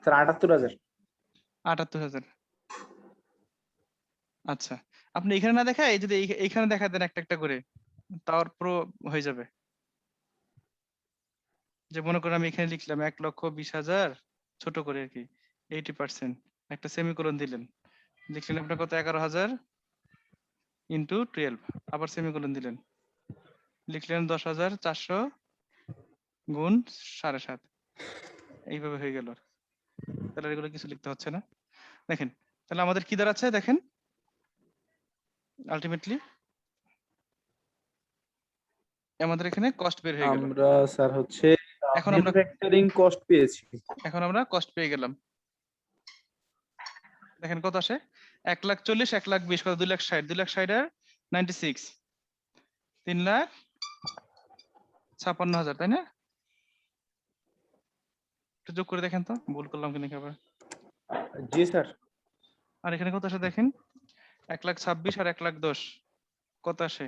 স্যার 78,000। 78,000। আচ্ছা আপনি এখানে না দেখায় যদি এইখানে দেখা দেন একটা একটা করে, তাও পুরো হয়ে যাবে। যে মনে করেন আমি এখানে লিখলাম 1,20,000 ছোট করে আর কি 80%, একটা সেমিকোলন দিলেন, লিখলেন আপনার কত 11,000 ইন্টু 12, আবার সেমিকোলন দিলেন, লিখলেন 10,400 গুণ 7.5, এইভাবে হয়ে গেল। তাহলে এগুলো কিছু লিখতে হচ্ছে না। দেখেন তাহলে আমাদের কি দাঁড়াচ্ছে দেখেন, আলটিমেটলি আমাদের এখানে কস্ট বের হয়ে গেল। আমরা স্যার হচ্ছে এখন আমরা ম্যানুফ্যাকচারিং কস্ট পেয়েছি। কস্ট পেয়ে গেলাম। দেখেন কত আসে 1,40,000, 1,20,000 কত 2,60,000, 2,60,000 আর 96 3,56,000, তাই না? একটু যোগ করে দেখেন তো ভুল করলাম কিনা আবার। জি স্যার। আর এখানে কত আসে দেখেন 1,26,000 আর 1,10,000 কত আসে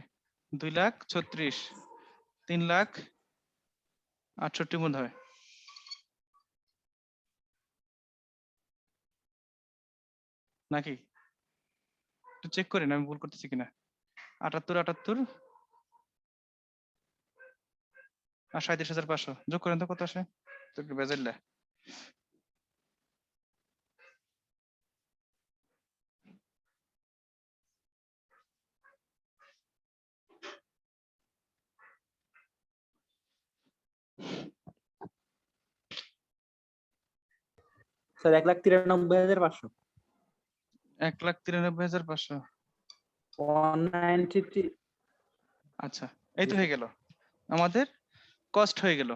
2,36,000, 3,68,000 মনে হয় নাকি, একটু চেক করেন আমি ভুল করতেছি কিনা। 78,78 আর 37,500 যোগ করেন তো কত আসে, তো একটু বেজাইল্লা। স্যার 1,93,500। 1,93,500। 193। আচ্ছা এই জি তো স্যার। হয়ে গেল, আমাদের কস্ট হয়ে গেল।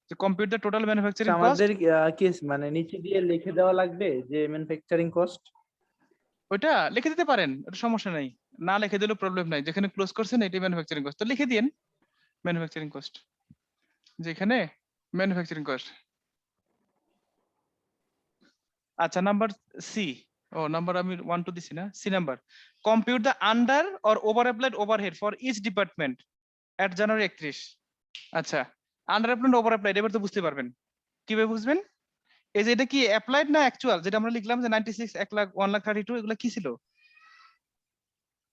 তো compute the total manufacturing cost. আমাদের কি মানে নিচে দিয়ে লিখে দেওয়া লাগবে যে ম্যানুফ্যাকচারিং কস্ট? ওইটা লিখে দিতে পারেন, ওটা সমস্যা নাই, না লিখে দিলেও প্রবলেম নাই, যেখানে ক্লোজ করছেন এটাই ম্যানুফ্যাকচারিং কস্ট, তো লিখে দিন ম্যানুফ্যাকচারিং কস্ট, যেখানে ম্যানুফ্যাকচারিং কস্ট। আচ্ছা নাম্বার সি, ও নাম্বার আমি 1 2 দিছি না, C number. Compute the under or over applied overhead for each department at January 31। আচ্ছা, আন্ডার অ্যাপ্লাইড ওভার অ্যাপ্লাইড এবার তো বুঝতে পারবেন। কিভাবে বুঝবেন? এই যে এটা কি অ্যাপ্লাইড না অ্যাকচুয়াল, যেটা আমরা লিখলাম যে 96 1 লাখ 1 লাখ 32, এগুলো কি ছিল?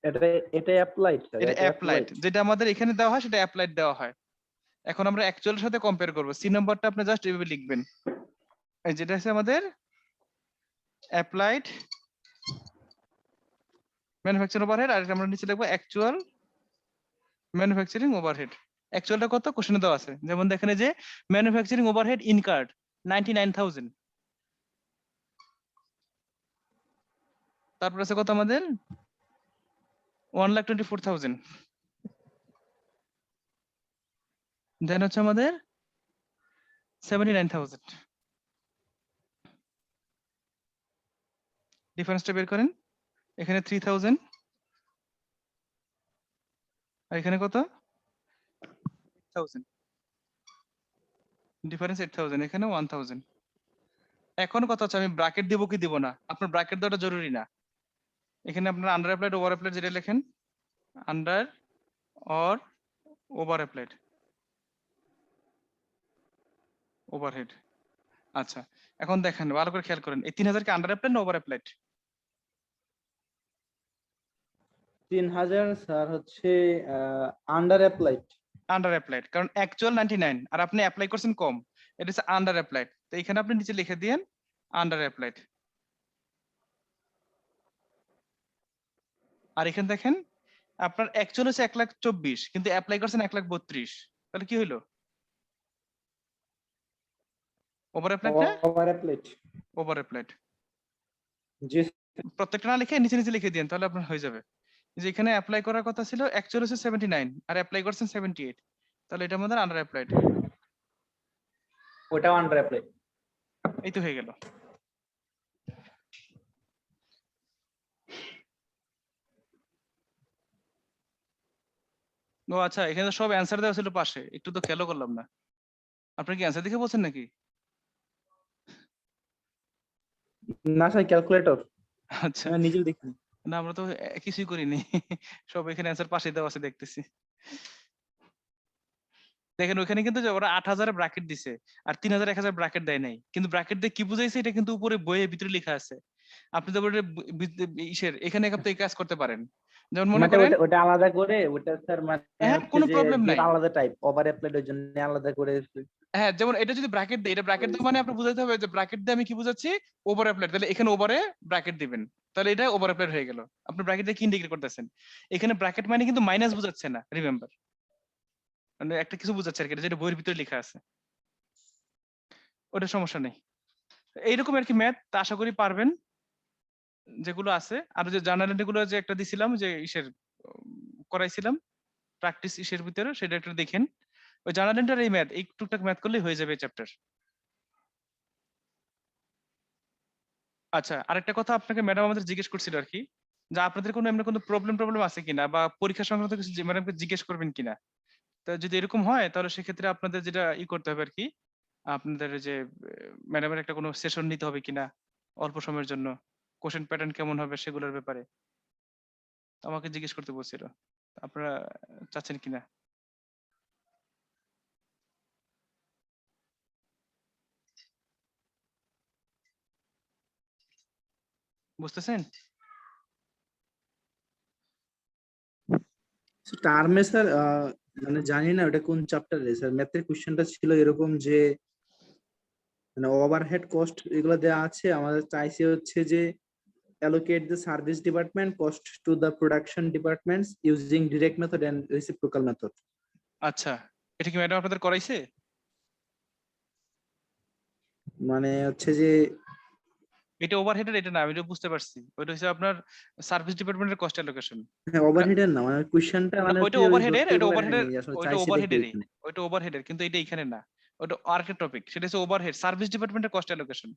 এটা এটা অ্যাপ্লাইড স্যার, এটা এটা অ্যাপ্লাইড, অ্যাপ্লাইড। যেটা আমাদের এখানে দেওয়া হয় সেটা অ্যাপ্লাইড দেওয়া হয়। এখন আমরা অ্যাকচুয়ালের সাথে কম্পেয়ার করব। সি নাম্বারটা আপনি জাস্ট এভাবে লিখবেন, এই যেটা আছে আমাদের অ্যাপ্লাইড ম্যানুফ্যাকচারিং ওভারহেড, আর এটা আমরা নিচে লিখবো অ্যাকচুয়াল ম্যানুফ্যাকচারিং ওভারহেড। অ্যাকচুয়ালটা কত কোশ্চেনে দেওয়া আছে, যেমন দেখেন যে ম্যানুফ্যাকচারিং ওভারহেড ইনকার্ড 99,000। তারপর আছে কত আমাদের 1,24,000। দেন হচ্ছে আমাদের 79,000। ডিফারেন্সটা বের করেন, এখানে 3,000 আর এখানে কত 8,000, ডিফারেন্স 8,000, এখানে 1,000। এখন কথা হচ্ছে আমি ব্র্যাকেট দিব কি দিব না, আপনার ব্র্যাকেট দেওয়াটা জরুরি না। এখানে আপনার আন্ডার অ্যাপ্লাইড ওভার অ্যাপ্লাইড যেটা লেখেন, under or over applied overhead. আচ্ছা, এখন দেখেন ভালো করে খেয়াল করেন, এই 3,000 কি আন্ডার অ্যাপ্লাইড না ওভার অ্যাপ্লাইড? 3000 স্যার হচ্ছে আন্ডার অ্যাপ্লাইড। আন্ডার অ্যাপ্লাইড, কারণ অ্যাকচুয়াল 99 আর আপনি অ্যাপ্লাই করছেন কম, এটা হচ্ছে আন্ডার অ্যাপ্লাইড। তো এখানে আপনি নিচে লিখে দিয়েন আন্ডার অ্যাপ্লাইড। আর এখানে দেখেন আপনার অ্যাকচুয়াল হচ্ছে 1,24,000 কিন্তু অ্যাপ্লাই করছেন 1,32,000, তাহলে কি হইলো? ওভার অ্যাপ্লাইড না ওভার অ্যাপ্লাইড। Over applied? জি প্রত্যেকটা না লিখে নিচে নিচে লিখে দিন, তাহলে আপনার হয়ে যাবে। যে এখানে অ্যাপ্লাই করার কথা ছিল অ্যাকচুয়াল হচ্ছে 79 আর অ্যাপ্লাই করছেন 78, তাহলে এটা আমাদের আন্ডার অ্যাপ্লাইড। ওটাও আন্ডার অ্যাপ্লাইড। এই তো হয়ে গেল। ও আচ্ছা, এখানে তো সব অ্যান্সার দেওয়া ছিল পাশে, একটু তো খেয়ালও করলাম না। আপনি কি অ্যান্সার দেখে বলছেন নাকি? না স্যার, ক্যালকুলেটর আচ্ছা, আমি নিজেও দেখিনি। না আমরা তো কিছুই করিনি, সব এখানে অ্যান্সার পাশে দেওয়া আছে দেখতেছি। দেখেন ওখানে কিন্তু যে ওরা 8,000 ব্র্যাকেট দিছে আর 3,000 1,000 ব্র্যাকেট দেয় নাই, কিন্তু ব্র্যাকেট দিয়ে কি বুঝাইছে এটা কিন্তু উপরে বইয়ের ভিতরে লেখা আছে। আপনি তো ওটা ইসের এখানে আপনি এই কাজ করতে পারেন, যেমন মনে মানে করেন। ওটা ওটা আলাদা করে, ওটা স্যার মানে হ্যাঁ, হচ্ছে কোনো যে প্রবলেম নাই। দুটো আলাদা টাইপ, ওভার অ্যাপ্লাইড এর জন্য আলাদা করে। হ্যাঁ, যেমন এটা যদি ব্র্যাকেট দেয়, এটা ব্র্যাকেট দেওয়া মানে আপনি বুঝাইতে হবে যে ব্র্যাকেট দিয়ে আমি কি বুঝাচ্ছি, ওভার অ্যাপ্লাইড, তাহলে এখানে ওভারে ব্র্যাকেট দিবেন, তাহলে এটা ওভার অ্যাপ্লাইড হয়ে গেল। আপনি ব্র্যাকেট দিয়ে কি ইন্ডিকেট করতেছেন? এখানে ব্র্যাকেট মানে কিন্তু মাইনাস বুঝাচ্ছে না, রিমেম্বার, মানে একটা কিছু বুঝাচ্ছে আর কি, এটা যেটা বইয়ের ভিতরে লেখা আছে, ওটা সমস্যা নেই। এইরকম আর কি ম্যাথ আশা করি পারবেন যেগুলো আছে। আর যে জার্নাল গুলো যে একটা দিছিলাম যে ইসের করাইছিলাম প্র্যাকটিস ইসের ভিতরে, সেটা একটু দেখেন। ওই জার্নাল এই ম্যাথ এই টুকটাক ম্যাথ করলেই হয়ে যাবে চ্যাপ্টার। আচ্ছা, আরেকটা কথা আপনাকে ম্যাডাম আমাদের জিজ্ঞেস করছিল আর কি, যে আপনাদের কোনো এমনি কোনো প্রবলেম আছে কিনা বা পরীক্ষা সংক্রান্ত কিছু ম্যাডামকে জিজ্ঞেস করবেন কিনা। তো যদি এরকম হয় তাহলে সেক্ষেত্রে আপনাদের যেটা করতে হবে আর কি, আপনাদের যে ম্যাডামের একটা কোনো সেশন নিতে হবে কিনা অল্প সময়ের জন্য, কোশ্চেন প্যাটার্ন কেমন হবে সেগুলোর ব্যাপারে আমাকে জিজ্ঞেস করতে বলছিল। আপনারা চাচ্ছেন কিনা? বুঝতেছেন? টার্মে স্যার মানে জানি না ওটা কোন চ্যাপ্টারে স্যার, ম্যাথের কোশ্চেনটা ছিল এরকম যে মানে ওভারহেড কস্ট এগুলো দেওয়া আছে, আমাদের চাইছে হচ্ছে যে allocate the service department cost to the production departments using direct method and reciprocal method. আচ্ছা, এটা কি ম্যাডাম আপনাদের করাইছে? মানে হচ্ছে যে এটা ওভারহেডের এটা না, আমি এটা বুঝতে পারছি, ওইটা হচ্ছে আপনার সার্ভিস ডিপার্টমেন্টের কস্ট অ্যালোকেশন। হ্যাঁ ওভারহেডের না, মানে কোশ্চেনটা মানে ওইটা হচ্ছে ওই ওভারহেডের, ধরতে এটা এগুলো ওভারহেডের, নেই, আসলে ওইটা চাইছে দেখি ওভারহেডেরই, ওইখানে। ওইটা ওভারহেডের, কিন্তু এটা এখানে না, ওটা আরেকটা টপিক, সেটা হচ্ছে ওভারহেড সার্ভিস ডিপার্টমেন্টের কস্ট অ্যালোকেশন,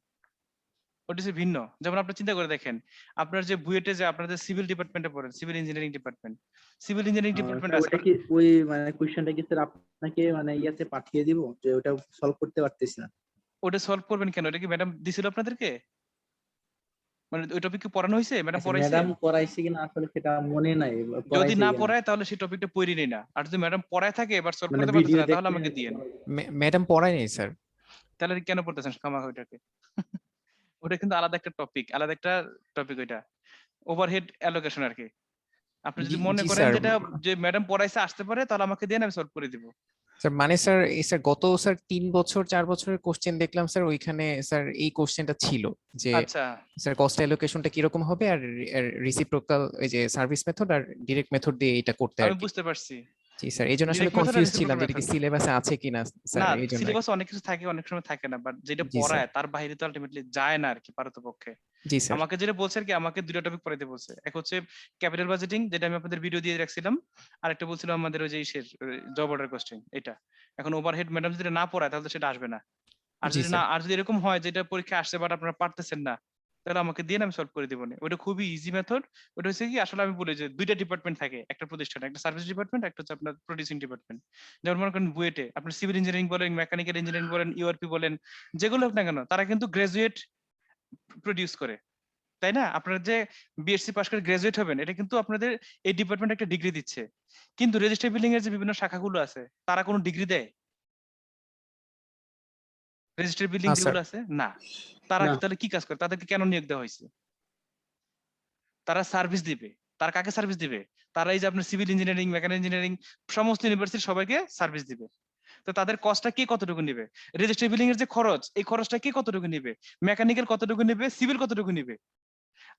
ওটা হচ্ছে ভিন্ন। যেমন আপনি চিন্তা করে দেখেন, আপনার যে বুয়েটে যে আপনাদের সিভিল ডিপার্টমেন্টে পড়েন, civil engineering department, civil engineering department sir আছে। ওটা কি ওই মানে কোশ্চেনটা কি স্যার আপনাকে মানে ইয়াতে পাঠিয়ে দিব, যে ওটা সলভ করতে পারতেছি না। ওটা সলভ করবেন কেন? ওটা কি ম্যাডাম দিছিল আপনাদেরকে? মানে ওই টপিক কি পড়ানো হয়েছে, ম্যাডাম আচ্ছা পড়াইছে? ম্যাডাম পড়াইছে কিনা আসলে সেটা মনে নাই, যদি পড়াইছে না কিনা পড়ায় তাহলে সেই টপিকটা পড়ি নেই না, আর যদি ম্যাডাম পড়ায় থাকে এবার সলভ মানে করতে পারতেছে ভিডিও না তাহলে দেখে। আমাকে দিয়েন। ম্যাডাম পড়ায় নাই স্যার। তাহলে কেন পড়তেছেন খামাখা ওইটাকে? ওটা কিন্তু আলাদা একটা টপিক, আলাদা একটা টপিক ওইটা, ওভারহেড অ্যালোকেশন আর কি। আপনি যদি মনে জি করেন স্যার। যেটা যে ম্যাডাম পড়াইছে আসতে পারে তাহলে আমাকে দেন, আমি সলভ করে দিব। স্যার মানে স্যার এই স্যার গত স্যার 3 বছর 4 বছরের কোশ্চেন দেখলাম স্যার, ওইখানে স্যার এই কোশ্চেনটা ছিল যে আচ্ছা, স্যার কস্ট অ্যালোকেশনটা কিরকম হবে, আর রিসিপ্রোকাল এই যে সার্ভিস মেথড আর ডিরেক্ট মেথড দিয়ে এটা করতে আর আমি কি। বুঝতে পারছি। জি স্যার, এই জন্য আসলে ডিরেক্ট মেথড আর কনফিউজ ছিলাম রেসিপ্রোকাল যে এটা কি মেথড। সিলেবাসে আছে কিনা স্যার, না, এই জন্য। সিলেবাসে অনেক কিছু থাকে, অনেক সময় থাকে না, বাট যেটা জি স্যার। পড়ায় তার বাইরে তো আলটিমেটলি যায় না আর কি পারতপক্ষে। জি স্যার। আমাকে যেটা বলছে আর কি, আমাকে দুটো টপিক পড়াইতে বলছে, এক হচ্ছে ক্যাপিটাল বাজেটিং যেটা আমি আপনাদের ভিডিও দিয়ে রাখছিলাম, আর একটা বলছিলাম আমাদের ওই যে ইসের জব অর্ডার কোশ্চেন এটা। এখন ওভারহেড ম্যাডাম যদি না পড়ায় তাহলে তো সেটা আসবে না। আর জি যদি না, স্যার। আর যদি এরকম হয় যেটা পরীক্ষা আসছে বাট আপনারা পারতেছেন না, তাহলে আমাকে দিয়ে আমি সলভ করে দিব না। ওটা খুবই ইজি মেথড। ওটা হচ্ছে কি, আসলে আমি বলি যে দুইটা ডিপার্টমেন্ট থাকে একটা প্রতিষ্ঠানে, একটা সার্ভিস ডিপার্টমেন্ট, একটা হচ্ছে আপনার প্রডিউসিং ডিপার্টমেন্ট। যেমন মনে করেন বুয়েটে আপনার সিভিল ইঞ্জিনিয়ারিং বলেন, মেকানিক্যাল ইঞ্জিনিয়ারিং বলেন, ইউআরপি বলেন, যেগুলো হোক না কেন তারা কিন্তু গ্রাজুয়েট প্রডিউস করে, তাই না? আপনারা যে বিএসসি পাস করে গ্রাজুয়েট হবেন এটা কিন্তু আপনাদের এই ডিপার্টমেন্ট একটা ডিগ্রি দিচ্ছে। কিন্তু রেজিস্ট্রি বিল্ডিং এর যে বিভিন্ন শাখাগুলো আছে তারা কোনো ডিগ্রি দেয়? রেজিস্ট্রি বিল্ডিং না স্যার। যেগুলো আছে না, তারা না তাহলে কি কাজ করে? তাদেরকে কেন নিয়োগ দেওয়া হয়েছে? তারা সার্ভিস দিবে। তারা কাকে সার্ভিস দিবে? তারা এই যে আপনার সিভিল ইঞ্জিনিয়ারিং, মেকানিক্যাল ইঞ্জিনিয়ারিং সমস্ত ইউনিভার্সিটির সবাইকে সার্ভিস দিবে। তো তাদের কস্টটা কে কতটুকু নিবে? রেজিস্ট্রি বিল্ডিং এর যে খরচ, এই খরচটা কে কতটুকু নিবে? মেকানিক্যাল কতটুকু নিবে? সিভিল কতটুকু নিবে?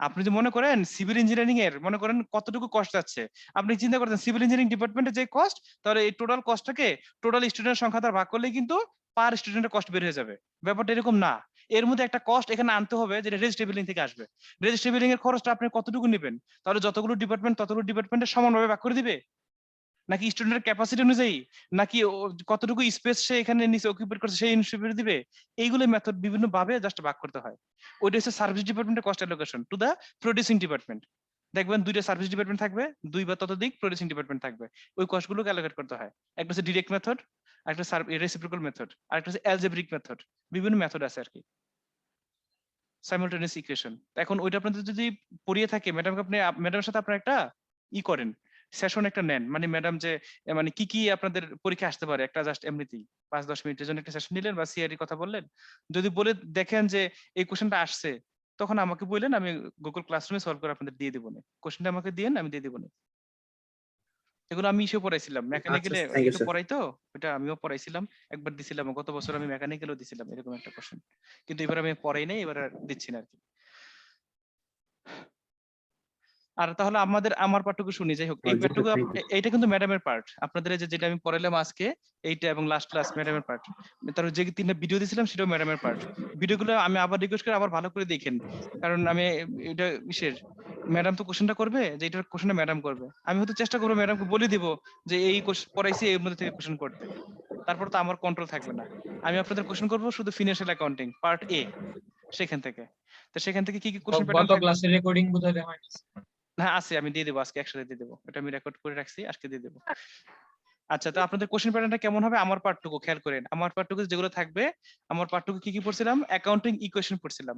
আপনি যদি মনে করেন সিভিল ইঞ্জিনিয়ারিং এর মনে করেন কতটুকু কষ্ট যাচ্ছে, আপনি চিন্তা করতেন সিভিল ইঞ্জিনিয়ারিং ডিপার্টমেন্টের যে কস্ট, তাহলে এই টোটাল কস্টটাকে টোটাল স্টুডেন্টের সংখ্যা দ্বারা ভাগ করলেই কিন্তু পার স্টুডেন্টের কস্ট বের হয়ে যাবে। ব্যাপারটা এরকম না। এর মধ্যে একটা কস্ট এখানে আনতে হবে যেটা রেজিস্ট্রি বিল্ডিং থেকে আসবে। রেজিস্ট্রি বিল্ডিং এর খরচটা আপনি কতটুকু নেবেন? তাহলে যতগুলো ডিপার্টমেন্ট ততগুলো ডিপার্টমেন্টের সমানভাবে ভাগ করে দিবে? নাকি স্টুডেন্টের ক্যাপাসিটি অনুযায়ী, নাকি কতটুকু স্পেস সে এখানে নিচে অকুপেট করছে সেই হিসেবে দিবে? এইগুলো মেথড বিভিন্ন ভাবে জাস্ট ভাগ করতে হয়। ওইটা হচ্ছে সার্ভিস ডিপার্টমেন্টের cost allocation to the producing department. দেখবেন দুইটা সার্ভিস ডিপার্টমেন্ট থাকবে, দুই বা ততোধিক প্রডিউসিং ডিপার্টমেন্ট থাকবে। ওই কস্টগুলোকে অ্যালোকেট করতে হয়। একটা হচ্ছে ডিরেক্ট মেথড, একটা রেসিপ্রোকাল মেথড, আর একটা হচ্ছে অ্যালজেব্রিক মেথড। বিভিন্ন মেথড আছে আর কি, সাইমালটেনিয়াস ইকুয়েশন। এখন ওইটা আপনাদের যদি পড়িয়ে থাকে ম্যাডামকে, আপনি ম্যাডামের সাথে আপনার একটা করেন, সেশন একটা নেন, মানে ম্যাডাম যে মানে কি কি আপনাদের পরীক্ষা আসতে পারে একটা জাস্ট এমনিতেই 5-10 মিনিটের জন্য একটা সেশন নিলেন বা সিআরই কথা বললেন। যদি বলে দেখেন যে এই কোশ্চেনটা আসছে, তখন আমাকে বললেন, আমি গুগল ক্লাসরুমে সলভ করে আপনাদের দিয়ে দেবো না। কোশ্চেনটা আমাকে দিয়েন, আমি দিয়ে দেবো না। এগুলো আমি ইসে পড়াইছিলাম আচ্ছা মেকানিক্যালে, থ্যাংক ইউ একটু স্যার। পড়াইতো, ওটা আমিও পড়াইছিলাম। একবার দিছিলাম গত বছর, আমি মেকানিক্যালও দিছিলাম এরকম একটা কোশ্চেন, কিন্তু এবার আমি পড়াই নাই, এবার আর দিচ্ছি না আর কি। আর তাহলে আমার পার্টটুকু শুনি, যাই হোক এই জি স্যার পার্টটুকু থ্যাংক ইউ। এইটা কিন্তু ম্যাডামের পার্ট। আপনাদের এই যে যেটা আমি পড়াইলাম আজকে, এইটা এবং লাস্ট ক্লাস ম্যাডামের পার্ট। তার যে 3টা ভিডিও দিয়েছিলাম সেটাও ম্যাডামের পার্ট। ভিডিওগুলো আমি আবার রিকোয়েস্ট করে আবার ভালো করে দেখেন, কারণ আমি এটা বিশেষ, ম্যাডাম তো কোশ্চেনটা করবে, যে এটার কোশ্চেনটা ম্যাডাম করবে, আমি হয়তো চেষ্টা করবো ম্যাডামকে বলে দিব যে এই পড়াইছি এর মধ্যে থেকে কোশ্চেন করতে। তারপর তো আমার কন্ট্রোল থাকবে না। আমি আপনাদের কোশ্চেন করবো শুধু ফিনান্সিয়াল অ্যাকাউন্টিং পার্ট এ, সেখান থেকে। তো সেখান থেকে কি কি কোশ্চেন প্যাটার্ন গত থাকবে? ক্লাসের রেকর্ডিং বোধহয় দেওয়া হয়নি। হ্যাঁ আছে, আমি দিয়ে দেবো আজকে, একসাথে দিয়ে দেবো। এটা আমি রেকর্ড করে রাখছি, আজকে দিয়ে দেবো। আচ্ছা, তো আপনাদের কোশ্চেন প্যাটার্নটা কেমন হবে? আমার পার্টটুকু খেয়াল করেন, আমার পার্টটুকু যেগুলো থাকবে, আমার পার্টটুকু কি কি পড়ছিলাম? অ্যাকাউন্টিং ইকুয়েশন পড়ছিলাম,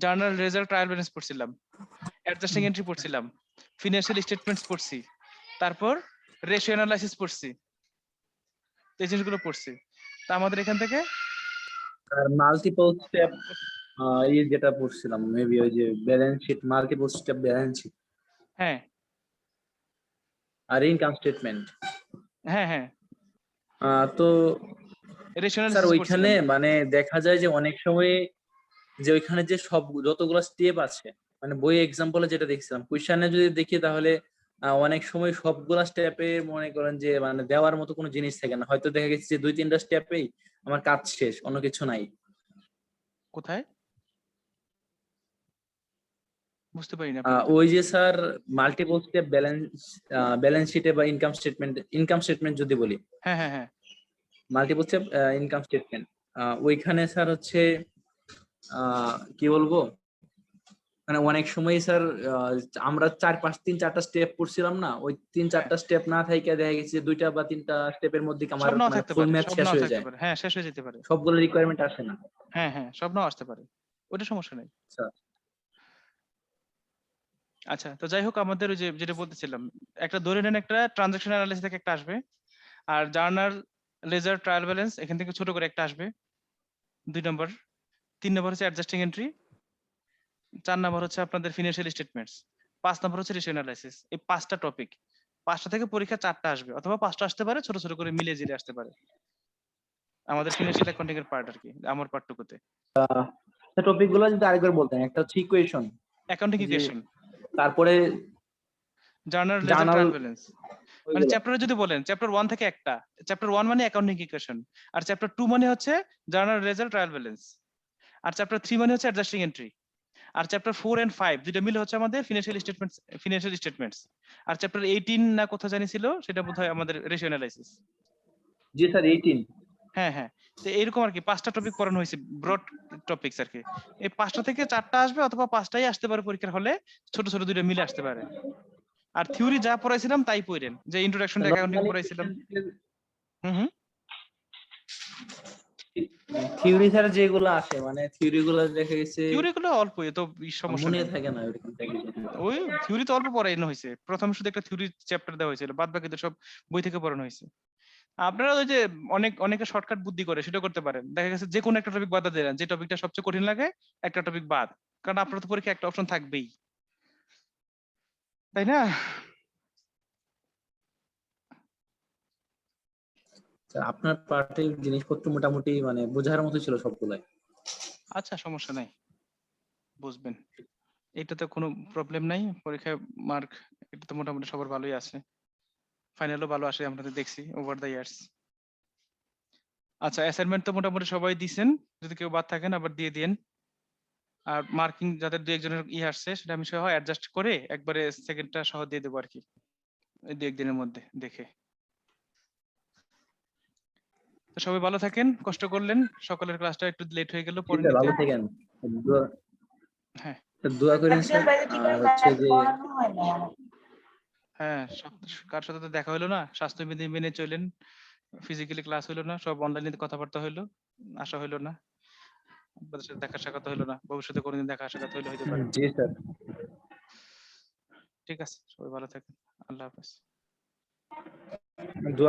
জার্নাল রেজাল্ট ট্রায়াল ব্যালেন্স পড়ছিলাম, অ্যাডজাস্টিং এন্ট্রি পড়ছিলাম, ফিনান্সিয়াল স্টেটমেন্টস পড়ছি, তারপর রেশিও অ্যানালাইসিস পড়ছি, এই জিনিসগুলো পড়ছি। তা আমাদের এখান থেকে আর মাল্টিপল স্টেপ এই যেটা পড়ছিলাম মেবি ওই যে balance sheet, multiple step balance sheet হ্যাঁ আর ইনকাম স্টেটমেন্ট। হ্যাঁ হ্যাঁ তো রেশিও স্যার অ্যানালাইসিস ওইখানে পড়ছিলাম। মানে দেখা যায় যে অনেক সময় যে ওইখানে যে সব যতগুলো স্টেপ আছে, মানে বই এক্সাম্পলে যেটা দেখছিলাম, কোয়েশ্চেনে যদি দেখি তাহলে অনেক সময় সবগুলা স্টেপে মনে করেন যে মানে দেওয়ার মতো কোনো জিনিস থাকে না, হয়তো দেখা গেছে যে 2-3টা স্টেপেই আমার কাজ শেষ, অন্য কিছু নাই। কোথায় বুঝতে পারি না আপনার কথা। ওই যে স্যার মাল্টিপল স্টেপ ব্যালেন্স শিটে বা ইনকাম স্টেটমেন্ট যদি বলি, হ্যাঁ হ্যাঁ হ্যাঁ মাল্টিপল স্টেপ ইনকাম স্টেটমেন্ট, ওইখানে স্যার হচ্ছে কি বলবো, মানে অনেক সময় স্যার আমরা 3-4টা স্টেপ পড়ছিলাম না, ওই 3-4টা স্টেপ না থাইকা দেখা গেছে যে 2টা বা 3টা স্টেপের মধ্যে আমার সব নাও মানে থাকতে ফুল পারে, ম্যাথ সব শেষ নাও হয়ে থাকতে যায়, পারে, হ্যাঁ শেষ হয়ে যেতে পারে। সবগুলো রিকোয়ারমেন্ট আসে না। হ্যাঁ হ্যাঁ সব নাও আসতে পারে, ওটা সমস্যা নেই। আচ্ছা আচ্ছা, তো যাই হোক আমাদের ওই যে যেটা বলতেছিলাম, একটা ধরে নেন একটা ট্রানজাকশন অ্যানালাইসিস থেকে একটা আসবে, আর জার্নাল লেজার ট্রায়াল ব্যালেন্স এখান থেকে ছোট করে একটা আসবে 2 নম্বর। 3 নম্বর হচ্ছে অ্যাডজাস্টিং এন্ট্রি, 4 নম্বর হচ্ছে আপনাদের ফিনান্সিয়াল স্টেটমেন্টস, 5 নম্বর হচ্ছে রেশিও অ্যানালাইসিস। এই 5টা টপিক, 5টা থেকে পরীক্ষা 4টা আসবে, অথবা 5টা আসতে পারে, ছোট ছোট করে মিলিয়ে জিলে আসতে পারে। আমাদের ফিনান্সিয়াল অ্যাকাউন্টিং এর পার্ট আর কি, আমার পার্টটুকুতে। টপিক গুলো যদি আরেকবার বলতেন, একটা হচ্ছে ইকুয়েশন, অ্যাকাউন্টিং যে ইকুয়েশন, তারপরে journal ledger journal, trial balance. মানে চ্যাপ্টারে যদি বলেন চ্যাপ্টার 1 থেকে একটা, চ্যাপ্টার 1 মানে অ্যাকাউন্টিং ইকুয়েশন, আর চ্যাপ্টার 2 মানে হচ্ছে জার্নাল রেজাল্ট ট্রায়াল ব্যালেন্স, আর চ্যাপ্টার 3 মানে হচ্ছে অ্যাডজাস্টিং এন্ট্রি, আর চ্যাপ্টার 4 এন্ড 5 দুটো মিলে হচ্ছে আমাদের ফিনান্সিয়াল স্টেটমেন্টস, আর চ্যাপ্টার 18 না কোথাও জানি ছিল, সেটা বোধহয় আমাদের রেশিও অ্যানালাইসিস। জি স্যার 18। হ্যাঁ হ্যাঁ, তো এরকম আর কি 5টা টপিক পড়ানো হয়েছে, ব্রড টপিকস আর কি। এই 5টা থেকে 4টা আসবে, অথবা 5টাই আসতে পারে পরীক্ষার হলে, ছোট ছোট দুটো মিলে আসতে পারে। আর থিওরি যা পড়াইছিলাম তাই পড়েন, যে ইন্ট্রোডাকশন টু অ্যাকাউন্টিং পড়াইছিলাম। হুম। থিওরি স্যার যেগুলো আসে, মানে থিওরি গুলো দেখা গেছে থিওরি গুলো অল্প, এ তো সমস্যা মনে নেই। থাকে না ওরকম থেকে। ওই থিওরি তো অল্প পড়ানো হয়েছে, প্রথম শুধু একটা থিওরি চ্যাপ্টার দেওয়া হয়েছিল, বাদ বাকি তো সব বই থেকে পড়ানো হয়েছে। আপনারা ওই যে অনেকে শর্টকাট বুদ্ধি করে, সেটা করতে পারেন। দেখা গেছে যে কোনো একটা টপিক বাদ দিলেন, যে টপিকটা সবচেয়ে কঠিন লাগে একটা টপিক বাদ, কারণ আপনার তো পরীক্ষা একটা অপশন থাকবেই, তাই না? স্যার আপনার পার্টে জিনিসপত্র মোটামুটি মানে বোঝার মতো ছিল সবগুলাই। আচ্ছা, সমস্যা নাই, বুঝবেন। এটাতে কোনো প্রবলেম নাই। পরীক্ষায় মার্ক এটা তো মোটামুটি সবার ভালোই আছে, ফাইনালও ভালো আসে আপনাদের দেখছি ওভার দ্য ইয়ার্স। আচ্ছা, অ্যাসাইনমেন্ট তো মোটামুটি সবাই দিছেন, যদি কেউ বাদ থাকেন আবার দিয়ে দিন। আর মার্কিং যাদের 2-1 জনের আসছে, সেটা আমি সহ অ্যাডজাস্ট করে একবারে সেকেন্ডটা সহ দিয়ে দেবো আর কি, এই 2-1 দিনের মধ্যে দেখে। তো সবাই ভালো থাকেন, কষ্ট করলেন, সকলের ক্লাসটা একটু লেট হয়ে গেল পরে নিতে। ভালো থাকেন, দোয়া হ্যাঁ দোয়া করেন স্যার। আর হচ্ছে যে হ্যাঁ, কার সাথে তো দেখা হলো না, স্বাস্থ্যবিধি মেনে চলেন, ফিজিক্যালি ক্লাস হলো না, সব অনলাইনে কথাবার্তা হলো, আসা হলো না, আপনাদের সাথে দেখা সাক্ষাৎ হলো না, ভবিষ্যতে কোনোদিন দেখা সাক্ষাৎ হইলে হইতে পারে। জি স্যার। ঠিক আছে, সবাই ভালো থাকেন, আল্লাহ হাফেজ। দোয়া